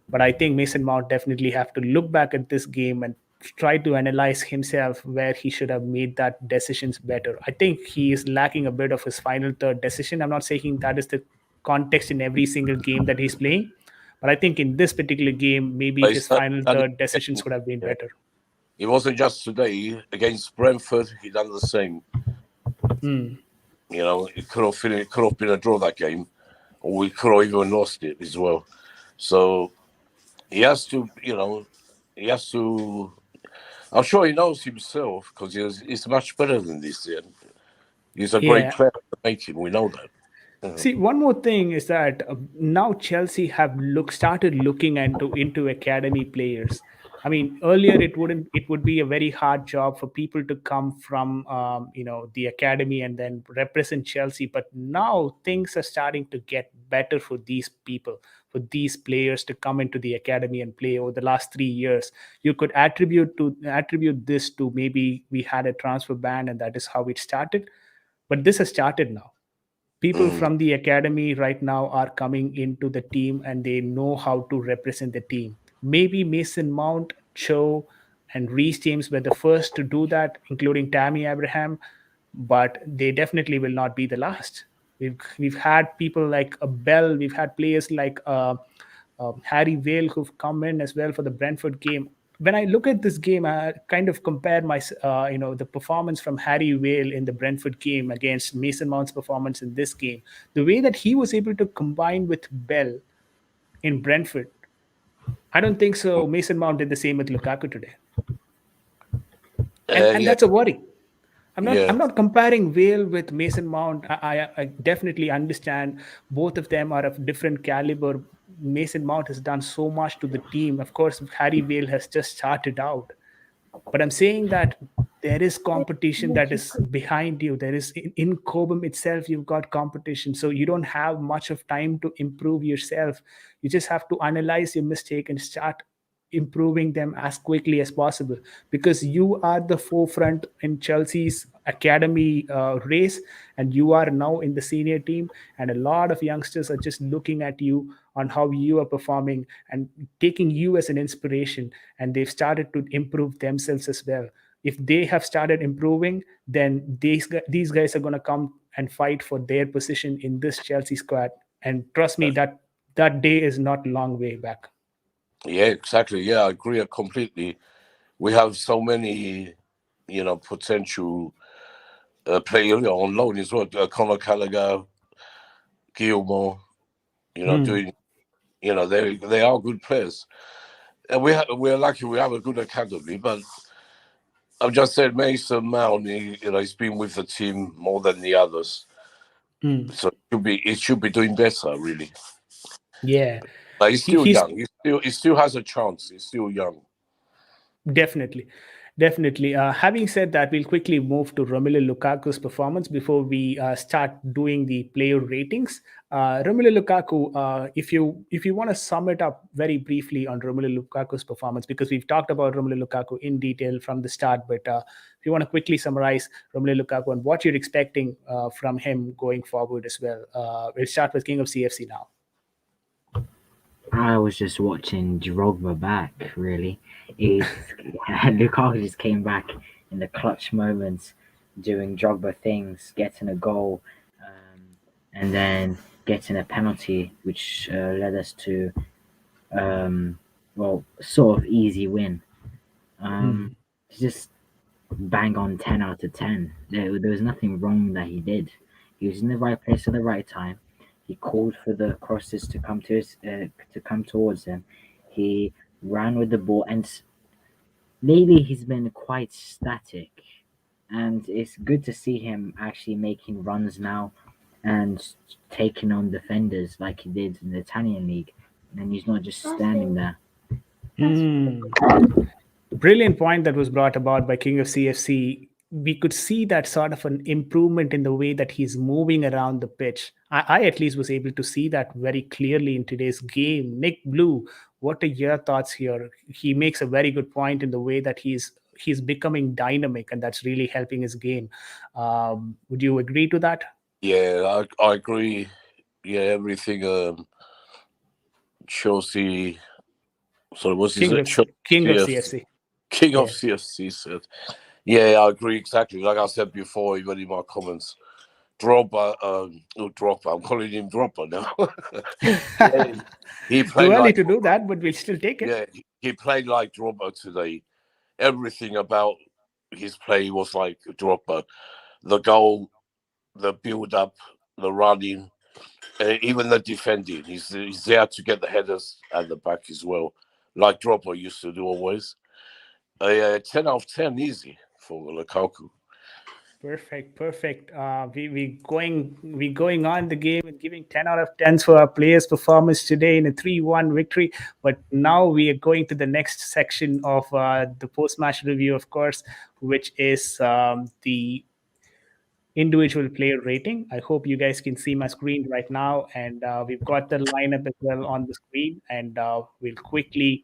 But I think Mason Mount definitely have to look back at this game and try to analyze himself where he should have made that decisions better. I think he is lacking a bit of his final third decision. I'm not saying that is the context in every single game that he's playing, but I think in this particular game, maybe his final third decisions could have been better. It wasn't just today. Against Brentford, he done the same. It could have been a draw that game, or we could have even lost it as well. So he has to, I'm sure he knows himself because he's much better than this. He's a great player to make him. We know that. Mhm. See, one more thing is that now Chelsea have started looking into academy players. I mean, earlier it would be a very hard job for people to come from the academy and then represent Chelsea. But now things are starting to get better for these people, for these players to come into the academy and play over the last 3 years. You could attribute this to maybe we had a transfer ban and that is how it started. But this has started now. People Mm. from the academy right now are coming into the team and they know how to represent the team. Maybe Mason Mount, Cho, and Reece James were the first to do that, including Tammy Abraham, but they definitely will not be the last. We've had people like Bell, we've had players like Harry Vale who've come in as well for the Brentford game. When I look at this game, I kind of compare the performance from Harry Vale in the Brentford game against Mason Mount's performance in this game. The way that he was able to combine with Bell in Brentford, I don't think so. Mason Mount did the same with Lukaku today, and Yeah, that's a worry. I'm yeah, not comparing Vale with Mason Mount. I definitely understand both of them are of different caliber. Mason Mount has done so much to the team. Of course, Harry Vale has just started out, but I'm saying that there is competition that is behind you. There is in Cobham itself, you've got competition, so you don't have much of time to improve yourself. You just have to analyze your mistake and start improving them as quickly as possible, because you are the forefront in Chelsea's academy race, and you are now in the senior team, and a lot of youngsters are just looking at you on how you are performing and taking you as an inspiration, and they've started to improve themselves as well. If they have started improving, then these guys are going to come and fight for their position in this Chelsea squad, and trust me, that day is not long way back. yeah, exactly. Yeah, I agree completely. We have so many, potential players on loan as well. Conor Gallagher, Gilmore, Hmm. doing, they are good players. And we're lucky we have a good academy, but I've just said Mason Mount, he's been with the team more than the others. Hmm. So it should be doing better, really. Yeah, But he's still he's young. He still has a chance. He's still young. definitely, definitely. Having said that, we'll quickly move to Romelu Lukaku's performance before we start doing the player ratings. Romelu Lukaku, if you want to sum it up very briefly on Romelu Lukaku's performance, because we've talked about Romelu Lukaku in detail from the start, but if you want to quickly summarize Romelu Lukaku and what you're expecting from him going forward as well, we'll start with King of CFC now. I was just watching Drogba back, really. It's Lukaku just came back in the clutch moments, doing Drogba things, getting a goal, and then getting a penalty, which led us to, um, sort of easy win. Um, Hmm. it's just bang on 10 out of 10. There was nothing wrong that he did. He was in the right place at the right time. He called for the crosses to come towards him. He ran with the ball, and lately he's been quite static. And it's good to see him actually making runs now and taking on defenders like he did in the Italian league. And he's not just standing there. Hmm. Brilliant point that was brought about by King of CFC. We could see that sort of an improvement in the way that he's moving around the pitch. I at least was able to see that very clearly in today's game. Nick Blue, what are your thoughts here? He makes a very good point in the way that he's becoming dynamic, and that's really helping his game. Would you agree to that? Yeah, I agree. Yeah, everything. Chelsea. Sorry, what's his King it? of Chelsea King of CFC, CFC. King of Yeah. CFC said. Yeah, I agree exactly. Like I said before, even in my comments, Dropper, no Dropper. I'm calling him Dropper now. Yeah, he Too played early like to do that, but we'll still take it. yeah, he played like Dropper today. Everything about his play was like Dropper. The goal, the build up, the running, even the defending. He's there to get the headers at the back as well, like Dropper used to do always. 10 out of 10 easy for Lukaku. Perfect, perfect. We going on the game and giving 10 out of 10s for our players' performance today in a 3-1 victory. But now we are going to the next section of the post-match review, of course, which is the individual player rating. I hope you guys can see my screen right now, and we've got the lineup as well on the screen, and we'll quickly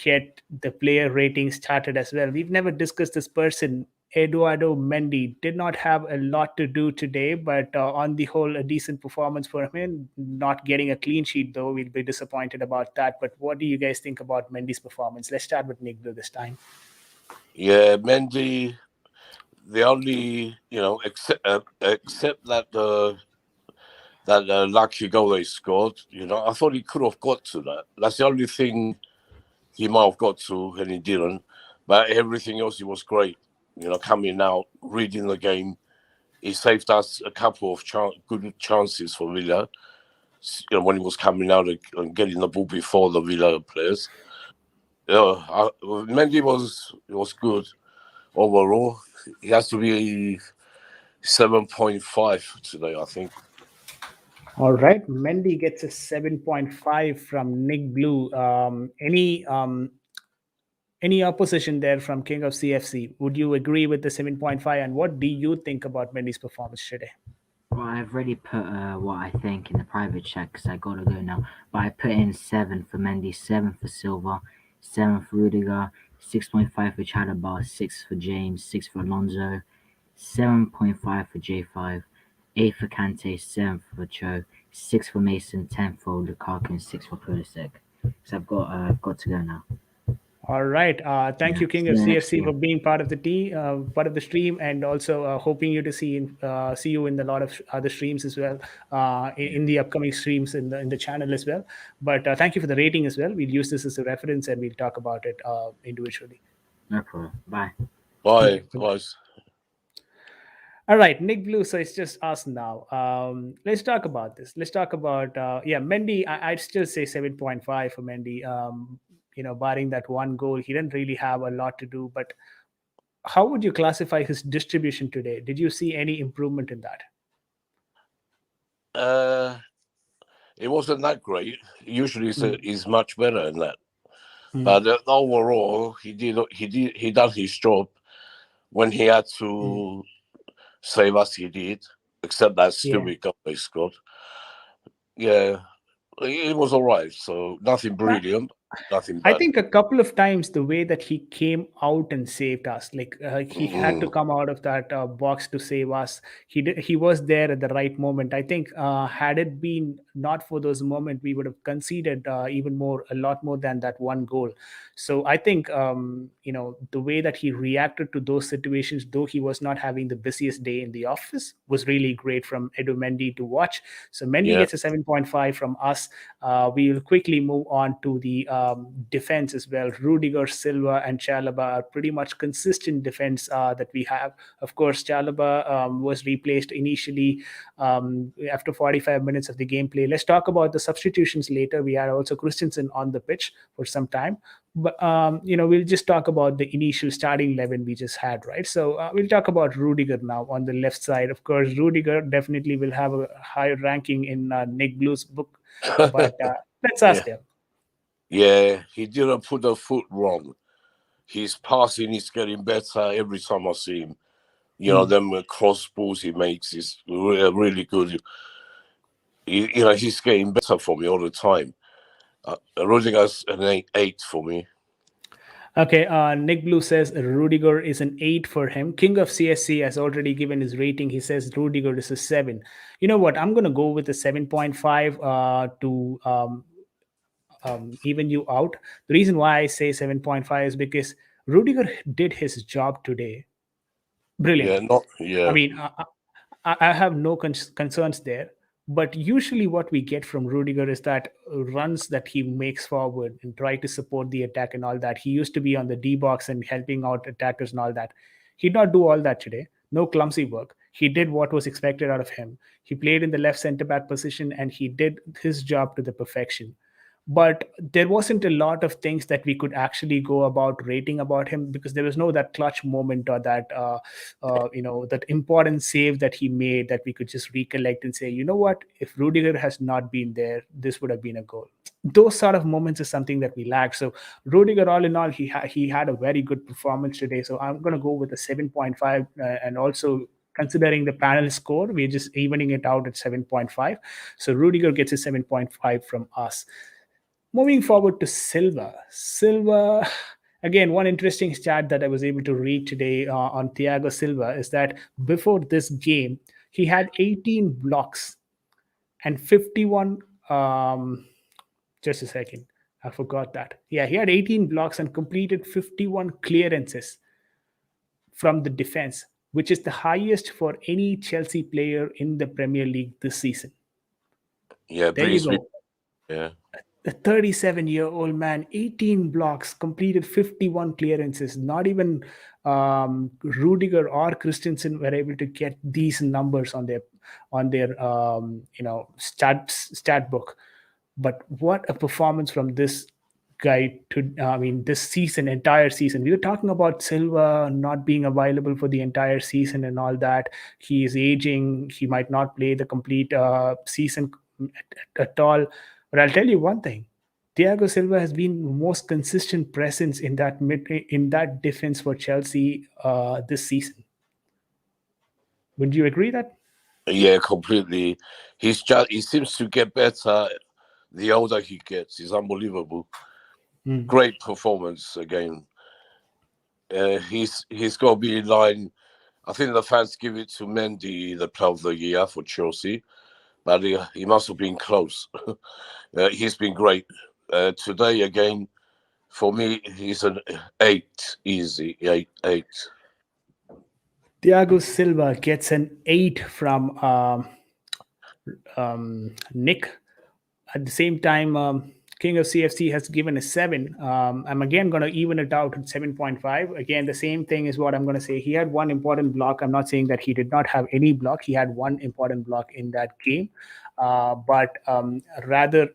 get the player rating started as well. We've never discussed this person. Eduardo Mendy did not have a lot to do today, but on the whole, a decent performance for him. Not getting a clean sheet, though, we'll be disappointed about that. But what do you guys think about Mendy's performance? Let's start with Nick Blue this time. Yeah, Mendy. The only, except that lucky goal they scored, I thought he could have got to that. That's the only thing he might have got to, and he didn't. But everything else, he was great. Coming out, reading the game, he saved us a couple of good chances for Villa. When he was coming out and getting the ball before the Villa players. Mendy was good overall. He has to be 7.5 today, I think. All right, Mendy gets a 7.5 from Nick Blue. Any opposition there from King of CFC? Would you agree with the 7.5? And what do you think about Mendy's performance today? Well, I've already put what I think in the private chat because I gotta go now. But I put in 7 for Mendy, 7 for Silva, 7 for Rudiger, 6.5 for Chalobah, 6 for James, 6 for Alonso, 7.5 for J5, 8 for Kante, 7 for Cho, 6 for Mason, 10 for Lukaku, and 6 for Pulisic. So I've got to go now. All right. Thank Yeah, you, King see of you next CFC, for game. being part of the part of the stream, and also hoping you to see you in a lot of other streams as well, in the upcoming streams in the channel as well. But thank you for the rating as well. We'll use this as a reference, and we'll talk about it individually. No problem. Bye. Thank you. Bye. Bye-bye. Guys. All right, Nick Blue. So it's just us now. Let's talk about this. Let's talk about Mendy. I'd still say 7.5 for Mendy. Barring that one goal, he didn't really have a lot to do. But how would you classify his distribution today? Did you see any improvement in that? Uh, it wasn't that great. Usually, he's much better than that. But overall, he done his job when he had to save us. He did, except that Yeah. stupid goal they scored. Yeah, it was all right. So nothing brilliant, nothing I bad. think a couple of times the way that he came out and saved us, like he had to come out of that box to save us. He was there at the right moment. I think had it been not for those moments, we would have conceded even more, a lot more than that one goal. So I think the way that he reacted to those situations, though he was not having the busiest day in the office, was really great from Edu Mendy to watch. So Mendy Yeah. gets a 7.5 from us. We will quickly move on to the defense as well. Rudiger, Silva, and Chalobah are pretty much consistent defense that we have. Of course, Chalobah was replaced initially after 45 minutes of the gameplay. Let's talk about the substitutions later. We had also Christensen on the pitch for some time. But we'll just talk about the initial starting 11 we just had, right? So we'll talk about Rudiger now on the left side. Of course, Rudiger definitely will have a higher ranking in Nick Blue's book, but let's ask him. Yeah, he didn't put the foot wrong. His passing is getting better every time I see him. Them cross balls he makes is really good. He's getting better for me all the time. Rudiger's an 8 for me. Okay, Nick Blue says Rudiger is an 8 for him. King of CSC has already given his rating. He says Rudiger is a 7. You know what? I'm going to go with a 7.5 to even you out. The reason why I say 7.5 is because Rudiger did his job today Yeah, brilliantly. I yeah. mean, I have no concerns there. But usually, what we get from Rudiger is that runs that he makes forward and try to support the attack and all that. He used to be on the D box and helping out attackers and all that. He did not do all that today. No clumsy work. He did what was expected out of him. He played in the left center back position and he did his job to the perfection. but there wasn't a lot of things that we could actually go about rating about him, because there was no that clutch moment or that that important save that he made that we could just recollect and say, you know what, if Rudiger has not been there, this would have been a goal. Those sort of moments is something that we lack. So Rudiger, all in all, he had a very good performance today. So I'm going to go with a 7.5, and also considering the panel score, we're just evening it out at 7.5. So Rudiger gets a 7.5 from us. Moving forward to Silva. Silva, again, one interesting stat that I was able to read today on Thiago Silva is that before this game, he had 18 blocks and 51. Just a second. I forgot that. Yeah, he had 18 blocks and completed 51 clearances from the defense, which is the highest for any Chelsea player in the Premier League this season. Yeah, There you brings me. go. Yeah. A 37-year-old man, 18 blocks, completed 51 clearances. Not even Rudiger or Christensen were able to get these numbers on their stat book. But what a performance from this guy to this season, entire season. We were talking about Silva not being available for the entire season and all that. He is aging. He might not play the complete season at all. But I'll tell you one thing: Thiago Silva has been the most consistent presence in that defense for Chelsea this season. Would you agree that? Yeah, completely. He seems to get better the older he gets. He's unbelievable. Great performance again. He's got to be in line. I think the fans give it to Mendy, the player of the year for Chelsea, but he must have been close. He's been great. Today again, for me, he's an 8, easy 8. Thiago Silva gets an 8 from Nick. At the same time, King of CFC has given a 7. I'm again going to even it out at 7.5. Again, the same thing is what I'm going to say. He had one important block. I'm not saying that he did not have any block. He had one important block in that game. But rather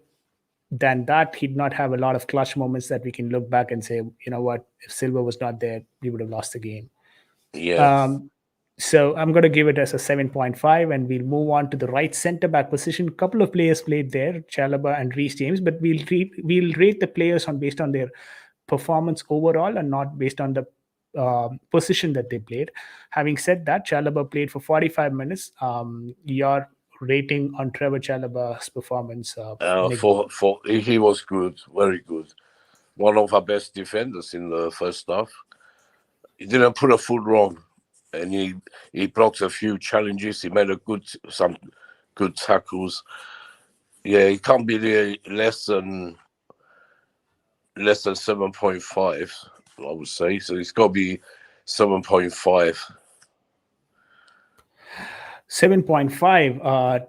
than that, he did not have a lot of clutch moments that we can look back and say, you know what, if Silva was not there, we would have lost the game. Yeah. So I'm going to give it as a 7.5, and we'll move on to the right centre back position. A couple of players played there, Chalobah and Reece James, but we'll rate the players based on their performance overall and not based on the position that they played. Having said that, Chalobah played for 45 minutes. Your rating on Trevor Chalobah's performance? Nick? He was good, very good. One of our best defenders in the first half. He didn't put a foot wrong, and he blocked a few challenges. He made some good tackles. Yeah, he can't be less than 7.5, I would say. So it's got to be 7.5. 7.5.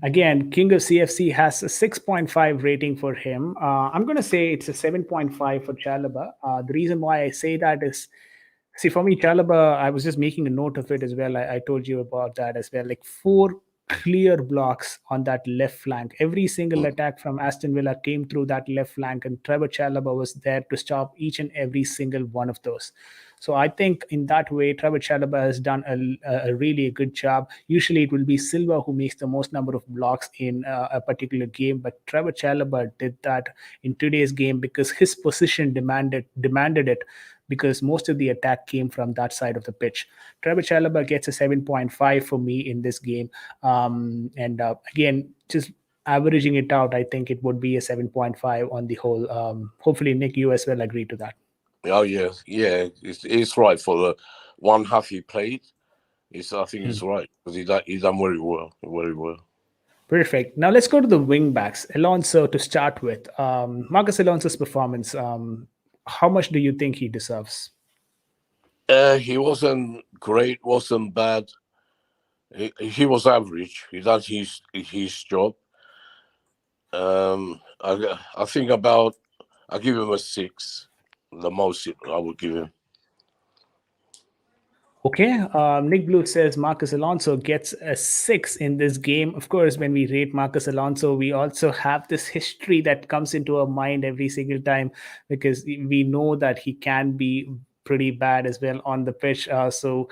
Again, King of CFC has a 6.5 rating for him. I'm going to say it's a 7.5 for Chalobah. The reason why I say that is, see, for me, Chalobah, I was just making a note of it as well. I told you about that as well. Like 4 clear blocks on that left flank. Every single attack from Aston Villa came through that left flank, and Trevor Chalobah was there to stop each and every single one of those. So I think in that way, Trevor Chalobah has done a really good job. Usually it will be Silva who makes the most number of blocks in a particular game, but Trevor Chalobah did that in today's game because his position demanded it, because most of the attack came from that side of the pitch. Trevor Chalobah gets a 7.5 for me in this game. Again, just averaging it out, I think it would be a 7.5 on the whole. Hopefully, Nick, you as well agree to that. Oh, yeah. It's right for the one half he played. I think it's right because he done very well. Very well. Perfect. Now let's go to the wing backs. Alonso to start with. Marcus Alonso's performance. How much do you think he deserves? He wasn't great, wasn't bad. He was average. He done his job. I think I give him a 6. The most I would give him. Okay, Nick Blue says Marcus Alonso gets a 6 in this game. Of course, when we rate Marcus Alonso, we also have this history that comes into our mind every single time because we know that he can be pretty bad as well on the pitch. So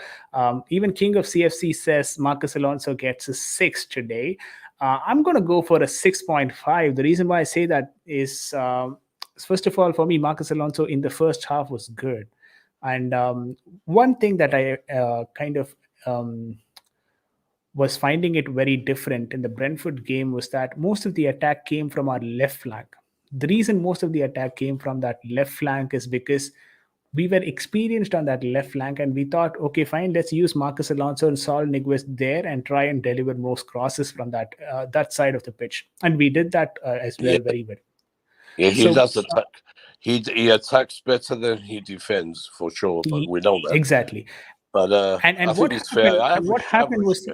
even King of CFC says Marcus Alonso gets a 6 today. I'm going to go for a 6.5. The reason why I say that is, first of all, for me, Marcus Alonso in the first half was good. And one thing that I kind of was finding it very different in the Brentford game was that most of the attack came from our left flank. The reason most of the attack came from that left flank is because we were experienced on that left flank and we thought, okay, fine, let's use Marcus Alonso and Saul Niguez there and try and deliver most crosses from that side of the pitch. And we did that as well, Yeah. very well. Yeah, he So, does attack. He attacks better than he defends for sure, but we know that. Exactly. But And I what think it's happened? fair. And what happened was,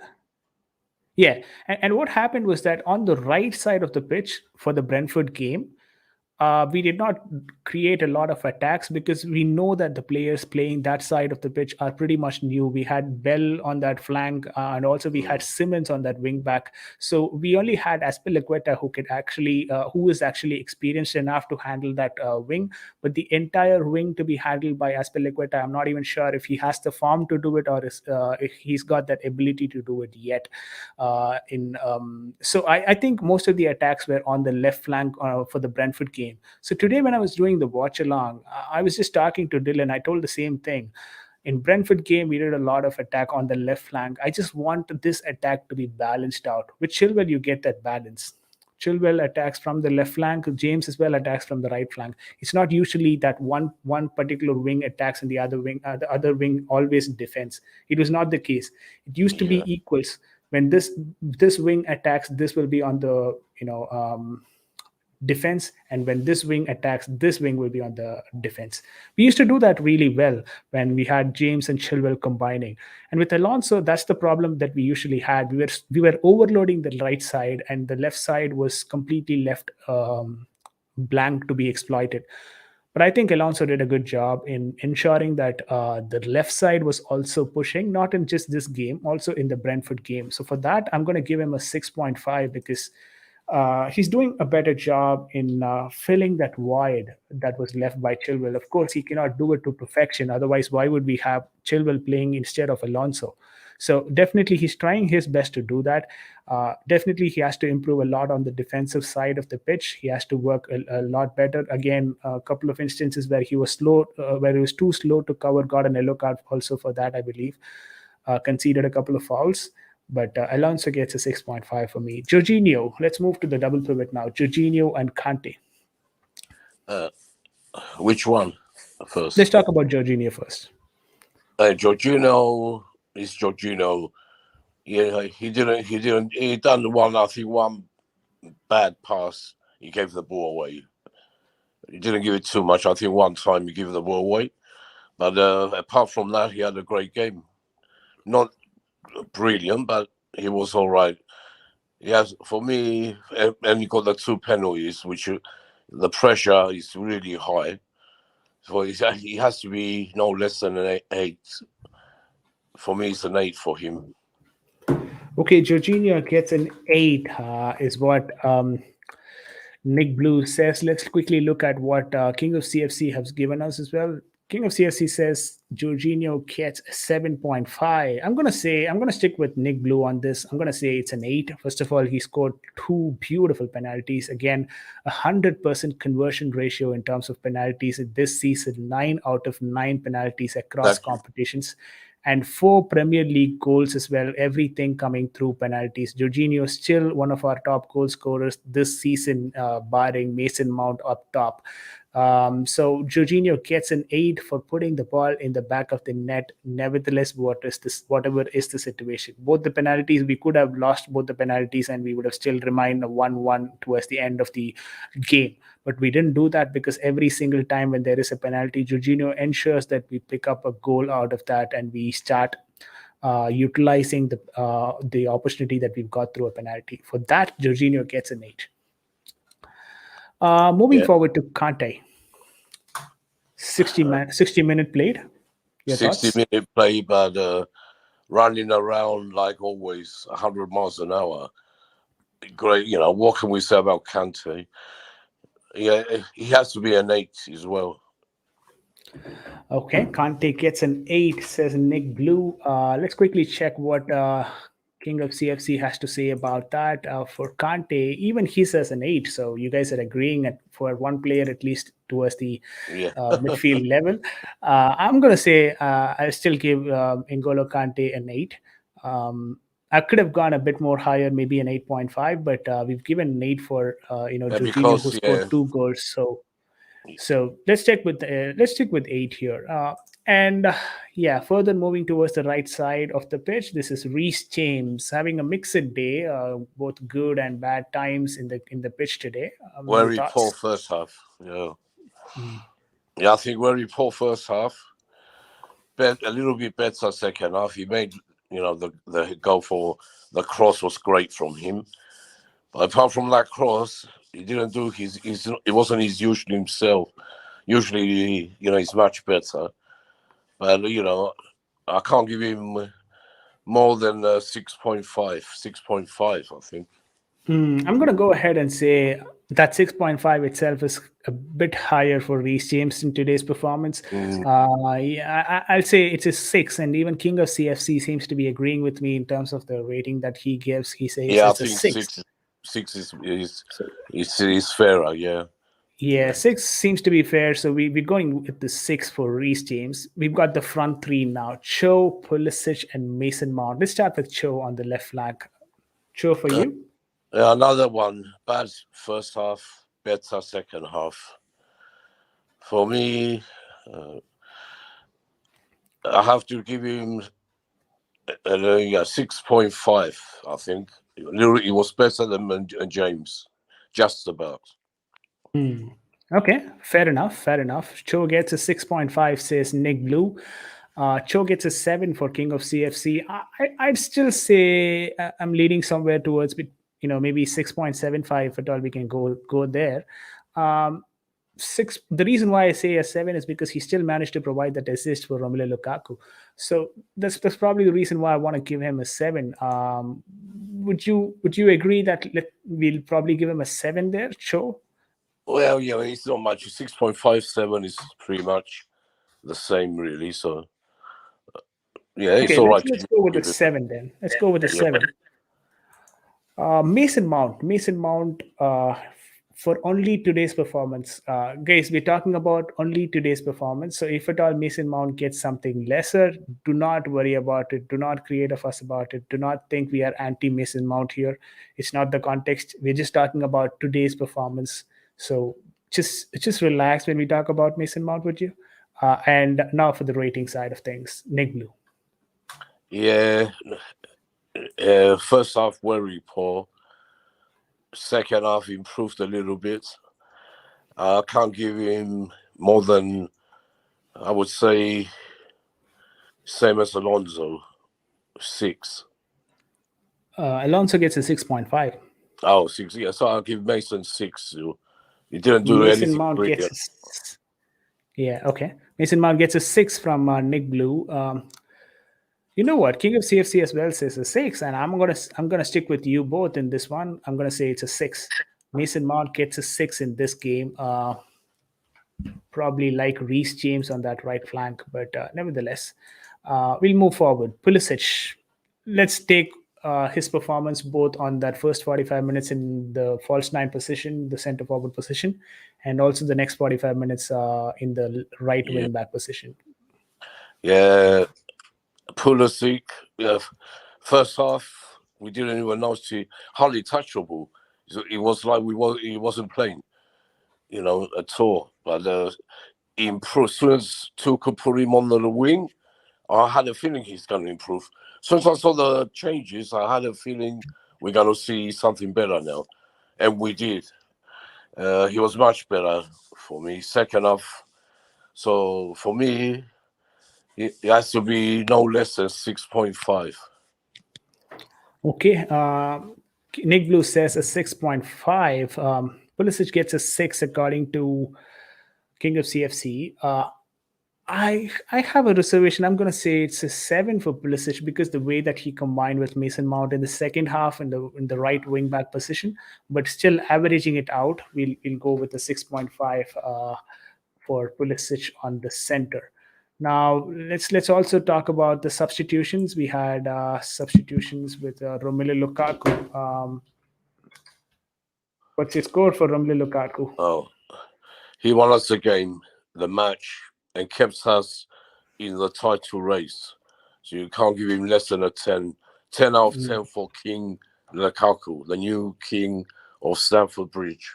yeah, and what happened was that on the right side of the pitch for the Brentford game, we did not create a lot of attacks because we know that the players playing that side of the pitch are pretty much new. We had Bell on that flank, and also we had Simmons on that wing back. So we only had Azpilicueta who is actually experienced enough to handle that wing. But the entire wing to be handled by Azpilicueta, I'm not even sure if he has the form to do it or if he's got that ability to do it yet. So I think most of the attacks were on the left flank for the Brentford game. So today, when I was doing the watch along, I was just talking to Dylan. I told the same thing. In Brentford game, we did a lot of attack on the left flank. I just want this attack to be balanced out. With Chilwell, you get that balance. Chilwell attacks from the left flank. James as well attacks from the right flank. It's not usually that one particular wing attacks and the other wing always defends. It was not the case. It used to be equals. When this wing attacks, this will be on the defense, and when this wing attacks, this wing will be on the defense. We used to do that really well when we had James and Chilwell combining. And with Alonso, that's the problem that we usually had. We were overloading the right side, and the left side was completely left blank to be exploited. But I think Alonso did a good job in ensuring that the left side was also pushing, not in just this game, also in the Brentford game. So for that, I'm going to give him a 6.5 because he's doing a better job in filling that void that was left by Chilwell. Of course, he cannot do it to perfection. Otherwise, why would we have Chilwell playing instead of Alonso? So definitely, he's trying his best to do that. Definitely, he has to improve a lot on the defensive side of the pitch. He has to work a lot better. Again, a couple of instances where he was slow, where he was too slow to cover, got an yellow card also for that, I believe. Conceded a couple of fouls. But Alonso gets a 6.5 for me. Jorginho, let's move to the double pivot now. Jorginho and Kante. Which one first? Let's talk about Jorginho first. Jorginho is Jorginho. Yeah, he done one bad pass. He gave the ball away. He didn't give it too much. I think one time he gave the ball away. But apart from that, he had a great game. Not brilliant, but he was all right. Yes, for me, and he got the 2 penalties, which the pressure is really high. So he has to be no less than an 8. For me, it's an 8 for him. Okay, Jorginho gets an 8, is what Nick Blue says. Let's quickly look at what King of CFC has given us as well. King of CFC says Jorginho gets a 7.5. I'm gonna stick with Nick Blue on this. I'm gonna say it's an 8. First of all, he scored 2 beautiful penalties. Again, 100% conversion ratio in terms of penalties this season. 9 out of 9 penalties across competitions. And 4 Premier League goals as well, everything coming through penalties. Jorginho is still one of our top goal scorers this season, barring Mason Mount up top. So Jorginho gets an 8 for putting the ball in the back of the net. Nevertheless, whatever is the situation. Both the penalties, we could have lost both the penalties and we would have still remained a 1-1 towards the end of the game. But we didn't do that because every single time when there is a penalty, Jorginho ensures that we pick up a goal out of that and we start utilizing the opportunity that we've got through a penalty. For that, Jorginho gets an 8. Moving forward to Kante. 60 minute played. Your 60 thoughts? minute play, but running around like always, 100 miles an hour. Great, what can we say about Kante? Yeah, he has to be an 8 as well. Okay, Kante gets an 8, says Nick Blue. Let's quickly check what King of CFC has to say about that. For Kante, even he says an 8. So you guys are agreeing for one player at least towards the Yeah. midfield level. I'm going to say I still give N'Golo Kante an 8. I could have gone a bit more higher, maybe an 8.5, but we've given an 8 for Jorginho, who Because, scored 2 goals. So let's stick with 8 here. And yeah, further moving towards the right side of the pitch, this is Reece James having a mixed day, both good and bad times in the pitch today. Your very poor thoughts? first half. Yeah. Yeah, I think very poor first half. A little bit better second half. He made, the goal for the cross was great from him. But apart from that cross, he didn't do it wasn't his usual himself. Usually, he's much better. But, I can't give him more than 6.5, 6.5, I think. I'm going to go ahead and say that 6.5 itself is a bit higher for Reece James in today's performance. Yeah, I'll say it's a 6, and even King of CFC seems to be agreeing with me in terms of the rating that he gives. He says Yeah, I it's a think 6. six So, is fairer, yeah. yeah, 6 seems to be fair. So we're going with the 6 for Reece James. We've got the front three now: Cho, Pulisic, and Mason Mount. Let's start with Cho on the left flank. Cho for you? Another one, bad first half, better second half. For me, I have to give him 6.5, I think. He was better than James, just about. Okay, fair enough. Fair enough. Cho gets a 6.5, says Nick Blue. Cho gets a 7 for King of CFC. I'd still say I'm leading somewhere towards, maybe 6.75 if at all we can go there. Six. The reason why I say a 7 is because he still managed to provide that assist for Romelu Lukaku. So that's probably the reason why I want to give him a 7. Would you agree that we'll probably give him a 7 there, Cho? Well, it's not much. 6.57 is pretty much the same, really. So, yeah, it's Okay, all let's right. let's go with a Give it. 7 then. Let's go with a Yeah. 7. Mason Mount, for only today's performance. Guys, we're talking about only today's performance. So if at all Mason Mount gets something lesser, do not worry about it. Do not create a fuss about it. Do not think we are anti Mason Mount here. It's not the context. We're just talking about today's performance. So just relax when we talk about Mason Mount, would you? And now for the rating side of things, Nick Blue. Yeah. First half, very poor. Second half, improved a little bit. I can't give him more than, I would say, same as Alonso, 6. Alonso gets a 6.5. Oh, 6. Yeah, so I'll give Mason 6. He didn't do Mason anything Mount brilliant. gets okay. Mason Mount gets a 6 from Nick Blue. You know what? King of CFC as well says a 6, and I'm gonna stick with you both in this one. I'm gonna say it's a 6. Mason Mount gets a 6 in this game. Probably like Reece James on that right flank, but nevertheless, we'll move forward. Pulisic, let's take his performance both on that first 45 minutes in the false 9 position, the center forward position, and also the next 45 minutes in the right Yeah. wing back position. Yeah, Pulisic, yeah, first half, we didn't even know he hardly touched the ball. So it was like he wasn't playing, at all. But he improved. As soon as Tuchel put him on the wing, I had a feeling he's going to improve. Since I saw the changes, I had a feeling we're going to see something better now. And we did. He was much better for me, second half. So for me, it has to be no less than 6.5. Okay. Nick Blue says a 6.5. Pulisic gets a 6 according to King of CFC. I have a reservation. I'm going to say it's a 7 for Pulisic because the way that he combined with Mason Mount in the second half in the right wing back position, but still averaging it out, we'll go with a 6.5 for Pulisic on the center. Now let's also talk about the substitutions. We had substitutions with Romelu Lukaku. What's your score for Romelu Lukaku? Oh, he won us the game, the match, and kept us in the title race. So you can't give him less than a 10. 10 out of 10 for King Lukaku, the new king of Stamford Bridge.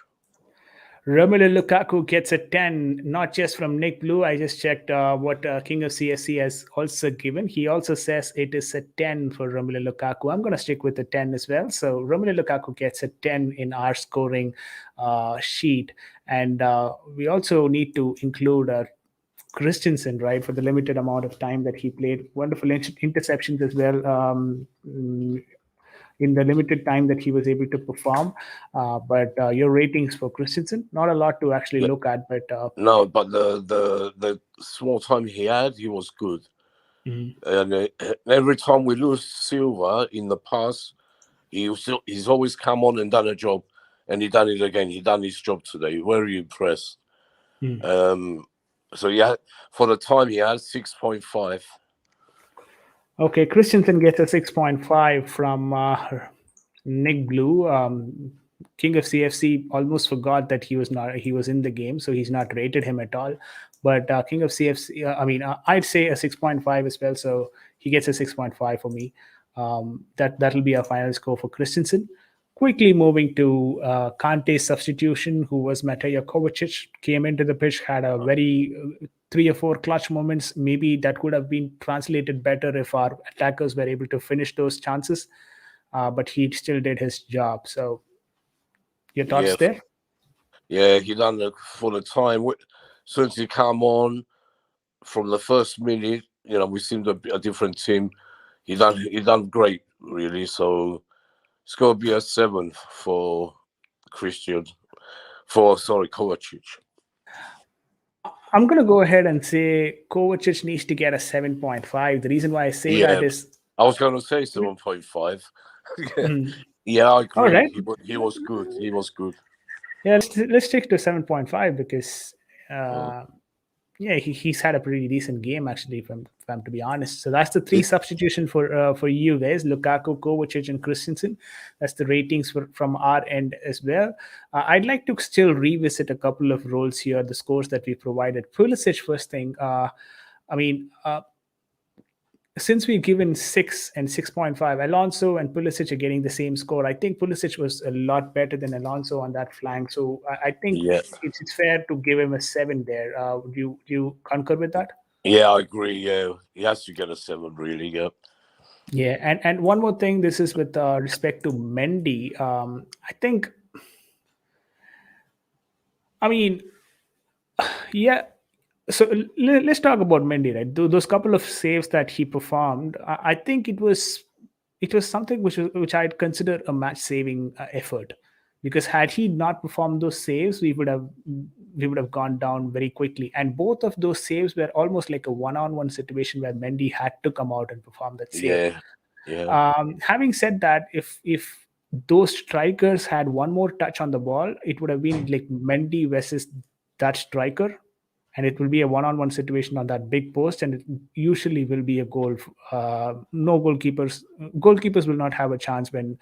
Romelu Lukaku gets a 10, not just from Nick Blue. I just checked what King of CSC has also given. He also says it is a 10 for Romelu Lukaku. I'm going to stick with the 10 as well. So Romelu Lukaku gets a 10 in our scoring sheet. And we also need to include Christensen, right, for the limited amount of time that he played. Wonderful interceptions as well. In the limited time that he was able to perform. But your ratings for Christensen, not a lot to actually look at, but no, but the small time he had, he was good. And every time we lose Silva in the past, he's always come on and done a job, and he done it again. He done his job today. Very impressed. So yeah, for the time he had 6.5. Okay, Christensen gets a 6.5 from Nick Blue. King of CFC almost forgot that he was in the game, so he's not rated him at all. But King of CFC, I'd say a 6.5 as well. So he gets a 6.5 for me. That'll be our final score for Christensen. Quickly moving to Kante's substitution, who was Matej Kovacic, came into the pitch, had a very 3 or 4 clutch moments. Maybe that could have been translated better if our attackers were able to finish those chances. But he still did his job. So, your thoughts there? Yeah, he done it for the time. Since he come on from the first minute, we seemed a different team. He done great, really. So it's going to be a 7 for Kovacic. I'm going to go ahead and say Kovacic needs to get a 7.5. The reason why I say that is... I was going to say 7.5. Yeah, I agree. All right. He was good. He was good. Yeah, let's stick to 7.5 because... yeah, he's had a pretty decent game actually, if I'm to be honest. So that's the 3 substitution for you guys: Lukaku, Kovacic, and Christensen. That's the ratings from our end as well. I'd like to still revisit a couple of roles here, the scores that we provided. Pulisic, first thing. Since we've given 6 and 6.5, Alonso and Pulisic are getting the same score. I think Pulisic was a lot better than Alonso on that flank. So I think it's fair to give him a 7 there. Do you concur with that? Yeah, I agree. Yeah, he has to get a 7, really. Yeah. Yeah, and one more thing. This is with respect to Mendy. I think. Yeah. So let's talk about Mendy, right? Those couple of saves that he performed, I think it was something which I'd consider a match-saving effort, because had he not performed those saves, we would have gone down very quickly. And both of those saves were almost like a one-on-one situation where Mendy had to come out and perform that save. Having said that, if those strikers had one more touch on the ball, it would have been like Mendy versus that striker, and it will be a one-on-one situation on that big post, and it usually will be a goal. No goalkeepers will not have a chance when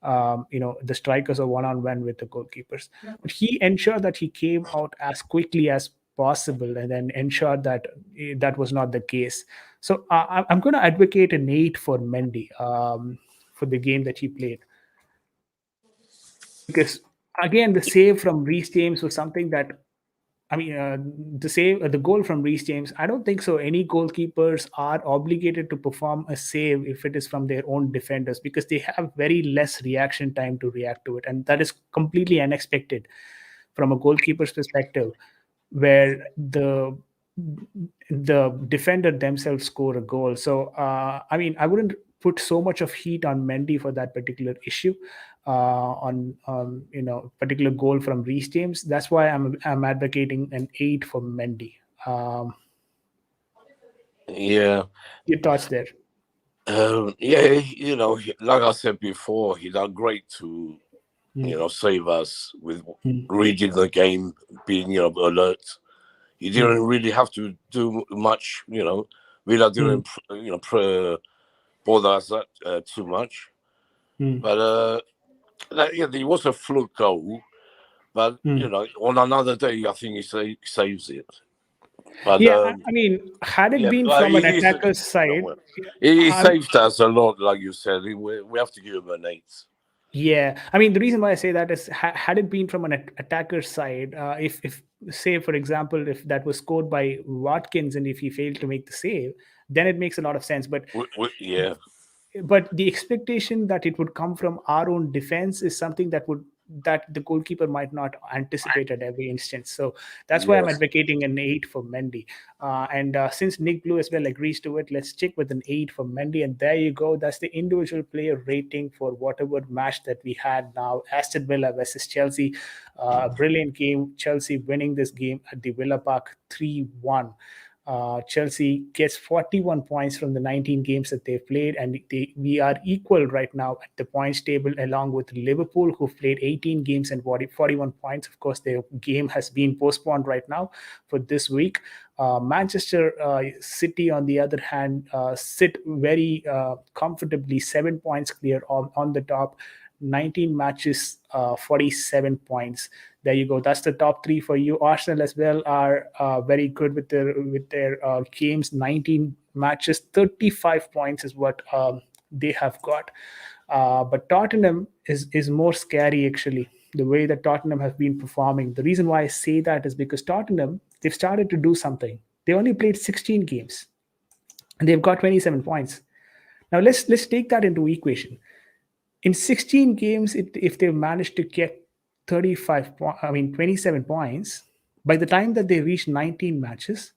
the strikers are one-on-one with the goalkeepers. But he ensured that he came out as quickly as possible, and then ensured that that was not the case. So I'm going to advocate an 8 for Mendy for the game that he played, because again the save from Reece James was something that, the goal from Reece James, I don't think so any goalkeepers are obligated to perform a save if it is from their own defenders, because they have very less reaction time to react to it, and that is completely unexpected from a goalkeeper's perspective, where the defender themselves score a goal. So I wouldn't put so much of heat on Mendy for that particular issue, on particular goal from Reece James. That's why I'm advocating an 8 for Mendy. Yeah. Your thoughts there? Yeah, like I said before, he done great to, save us with reading the game, being, alert. He didn't really have to do much, Villa didn't, bother us that, too much. But, it was a fluke goal. But, on another day, I think he saves it. But, Yeah, I mean, had it yeah, been but from an he's, attacker's side, he I'm, saved us a lot, like you said. We have to give him an 8. yeah, I mean, the reason why I say that is had it been from an attacker's side, if say for example, if that was scored by Watkins and if he failed to make the save, then it makes a lot of sense. Yeah. But the expectation that it would come from our own defense is something that the goalkeeper might not anticipate at every instance. So that's why I'm Yes. advocating an 8 for Mendy. And since Nick Blue as well agrees to it, let's stick with an 8 for Mendy. And there you go. That's the individual player rating for whatever match that we had now. Aston Villa versus Chelsea. A brilliant game. Chelsea winning this game at the Villa Park 3-1. Chelsea gets 41 points from the 19 games that they've played, and we are equal right now at the points table, along with Liverpool, who've played 18 games and 41 points. Of course, their game has been postponed right now for this week. Manchester City, on the other hand, sit very comfortably 7 points clear on the top. 19 matches, 47 points. There you go. That's the top 3 for you. Arsenal as well are very good with their games. 19 matches, 35 points is what they have got. But Tottenham is more scary, actually, the way that Tottenham have been performing. The reason why I say that is because Tottenham, they've started to do something. They only played 16 games and they've got 27 points. Now let's take that into equation. In 16 games, if they've managed to get 27 points, by the time that they reach 19 matches,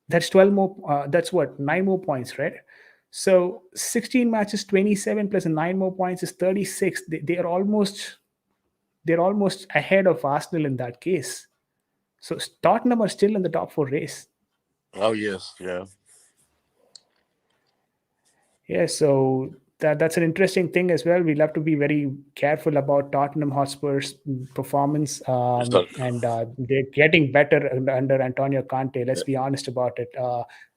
that's 12 more. That's what, 9 more points, right? So 16 matches, 27 plus 9 more points is 36. They're almost ahead of Arsenal in that case. So Tottenham are still in the top 4 race. Oh, yes. Yeah. Yeah, so that's an interesting thing as well. We'll have to be very careful about Tottenham Hotspur's performance, So, and they're getting better under Antonio Conte. Let's be honest about it.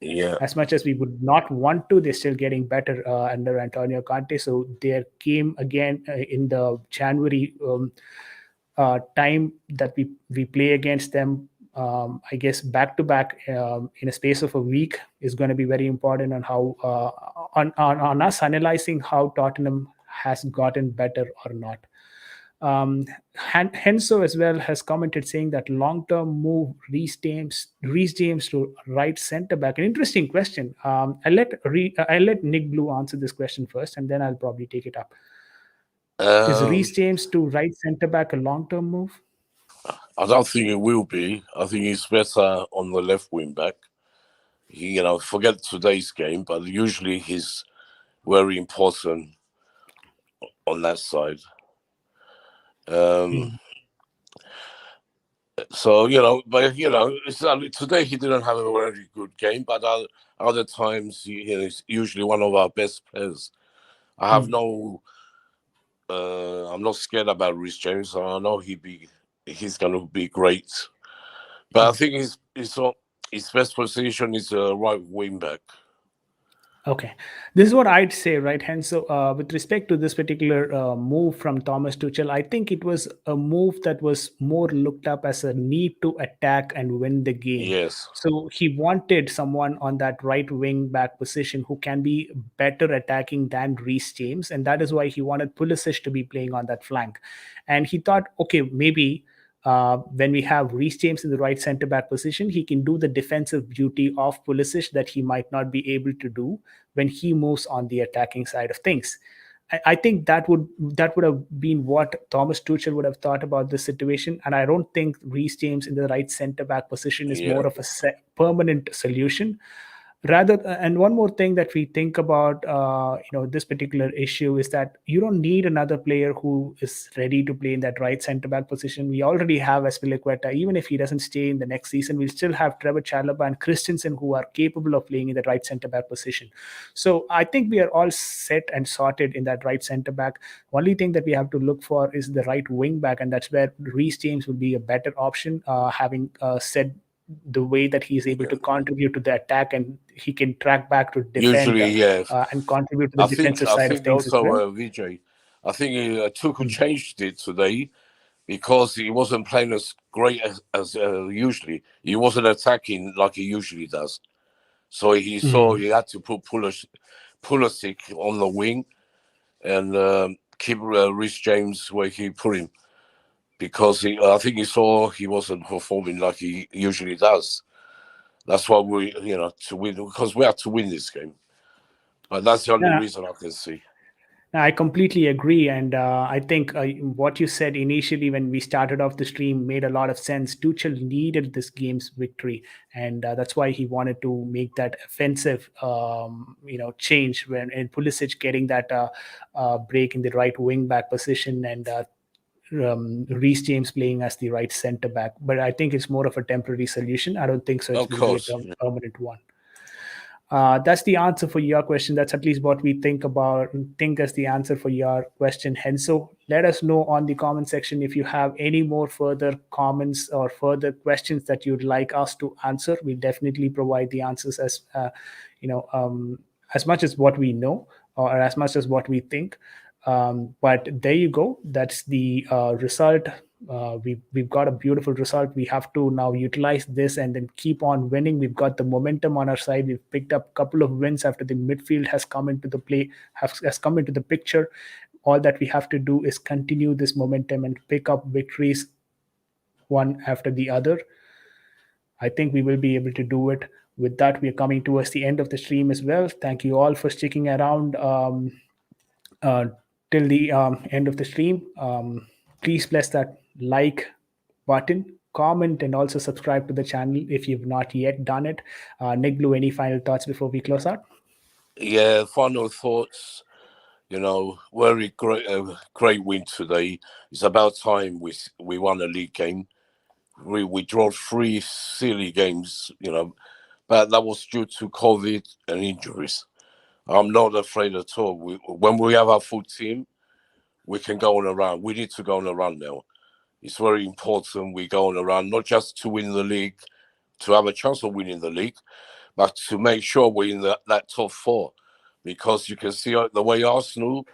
yeah. As much as we would not want to, they're still getting better under Antonio Conte. So their game again in the January time that we play against them, I guess back to back in a space of a week is going to be very important on how on us analyzing how Tottenham has gotten better or not. Henso as well has commented saying that long-term move Reece James to right centre back. An interesting question. I'll let Nick Blue answer this question first, and then I'll probably take it up. Is Um, Reece James to right centre back a long-term move? I don't think it will be. I think he's better on the left wing back. Forget today's game, but usually he's very important on that side. So today he didn't have a very good game, but other times he's usually one of our best players. I have no. I'm not scared about Reece James. I know he's going to be great, but I think his best position is right wing back. Okay, this is what I'd say, right? Hence, so with respect to this particular move from Thomas Tuchel, I think it was a move that was more looked up as a need to attack and win the game. Yes. So he wanted someone on that right wing back position who can be better attacking than Reece James, and that is why he wanted Pulisic to be playing on that flank. And he thought, okay, maybe when we have Reece James in the right centre back position, he can do the defensive duty of Pulisic that he might not be able to do when he moves on the attacking side of things. I think that would have been what Thomas Tuchel would have thought about this situation, and I don't think Reece James in the right centre back position is Yeah. more of a permanent solution. And one more thing that we think about this particular issue is that you don't need another player who is ready to play in that right center back position. We already have Aspilicueta. Even if he doesn't stay in the next season, we'll still have Trevor Chalobah and Christensen who are capable of playing in the right center back position. So I think we are all set and sorted in that right center back. Only thing that we have to look for is the right wing back, and that's where Reece James will be a better option, having said the way that he's able to contribute to the attack, and he can track back to defend Usually, yeah. and contribute to the defensive I side of think things as also, well. Vijay, I think Tuchel changed it today because he wasn't playing as great as usually. He wasn't attacking like he usually does. So he saw he had to put Pulisic on the wing and keep Reece James where he put him, because I think he saw he wasn't performing like he usually does. That's why we, to win, because we have to win this game. But that's the only reason I can see. I completely agree. And I think what you said initially when we started off the stream made a lot of sense. Tuchel needed this game's victory. And that's why he wanted to make that offensive, change and Pulisic getting that break in the right wing back position, and Reece James playing as the right centre back. But I think it's more of a temporary solution. I don't think so. It will be a permanent one. That's the answer for your question. That's at least what we think as the answer for your question, Henso. Let us know on the comment section if you have any more further comments or further questions that you'd like us to answer. We definitely provide the answers as much as what we know or as much as what we think. But there you go. That's the result. We've got a beautiful result. We have to now utilize this and then keep on winning. We've got the momentum on our side. We've picked up a couple of wins after the midfield has come into the play, has come into the picture. All that we have to do is continue this momentum and pick up victories one after the other. I think we will be able to do it. With that, we are coming towards the end of the stream as well. Thank you all for sticking around till the end of the stream. Please press that like button, comment, and also subscribe to the channel if you've not yet done it. Nick Blue, any final thoughts before we close out? Yeah, final thoughts. Very great win today. It's about time we won a league game. We drew 3 silly games, but that was due to COVID and injuries. I'm not afraid at all. When we have our full team, we can go on a run. We need to go on a run now. It's very important we go on a run, not just to win the league, to have a chance of winning the league, but to make sure we're in that top 4. Because you can see the way Arsenal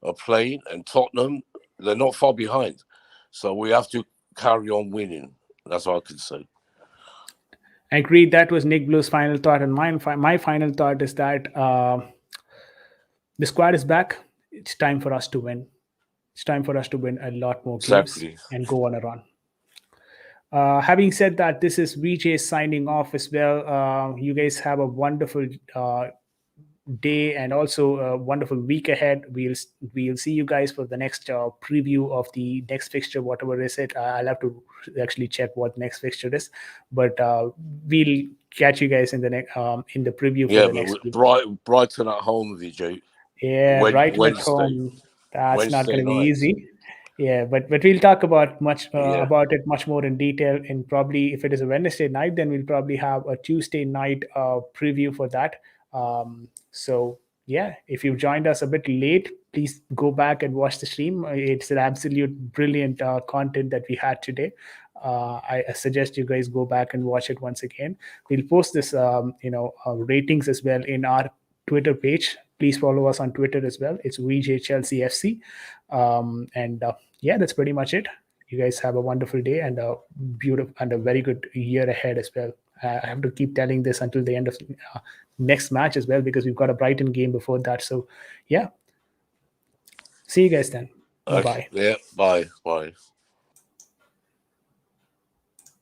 are playing and Tottenham, they're not far behind. So we have to carry on winning. That's all I can say. Agreed. That was Nick Blue's final thought. And my final thought is that the squad is back. It's time for us to win. It's time for us to win a lot more games and go on a run. Having said that, this is VJ signing off as well. You guys have a wonderful day and also a wonderful week ahead. We'll see you guys for the next preview of the next fixture, whatever is it. I'll have to actually check what next fixture is, but we'll catch you guys in the next in the preview for the next week. Brighton at home, VJ. Yeah, Brighton at home. That's Wednesday not going to be easy. Yeah, but we'll talk about about it much more in detail. And probably if it is a Wednesday night, then we'll probably have a Tuesday night preview for that. So yeah, if you've joined us a bit late, please go back and watch the stream. It's an absolute brilliant content that we had today. I suggest you guys go back and watch it once again. We'll post this, ratings as well in our Twitter page. Please follow us on Twitter as well. It's VJ Chelsea FC. Yeah, that's pretty much it. You guys have a wonderful day and a beautiful and a very good year ahead as well. I have to keep telling this until the end of next match as well, because we've got a Brighton game before that. So yeah, see you guys then. Bye. Yeah, bye.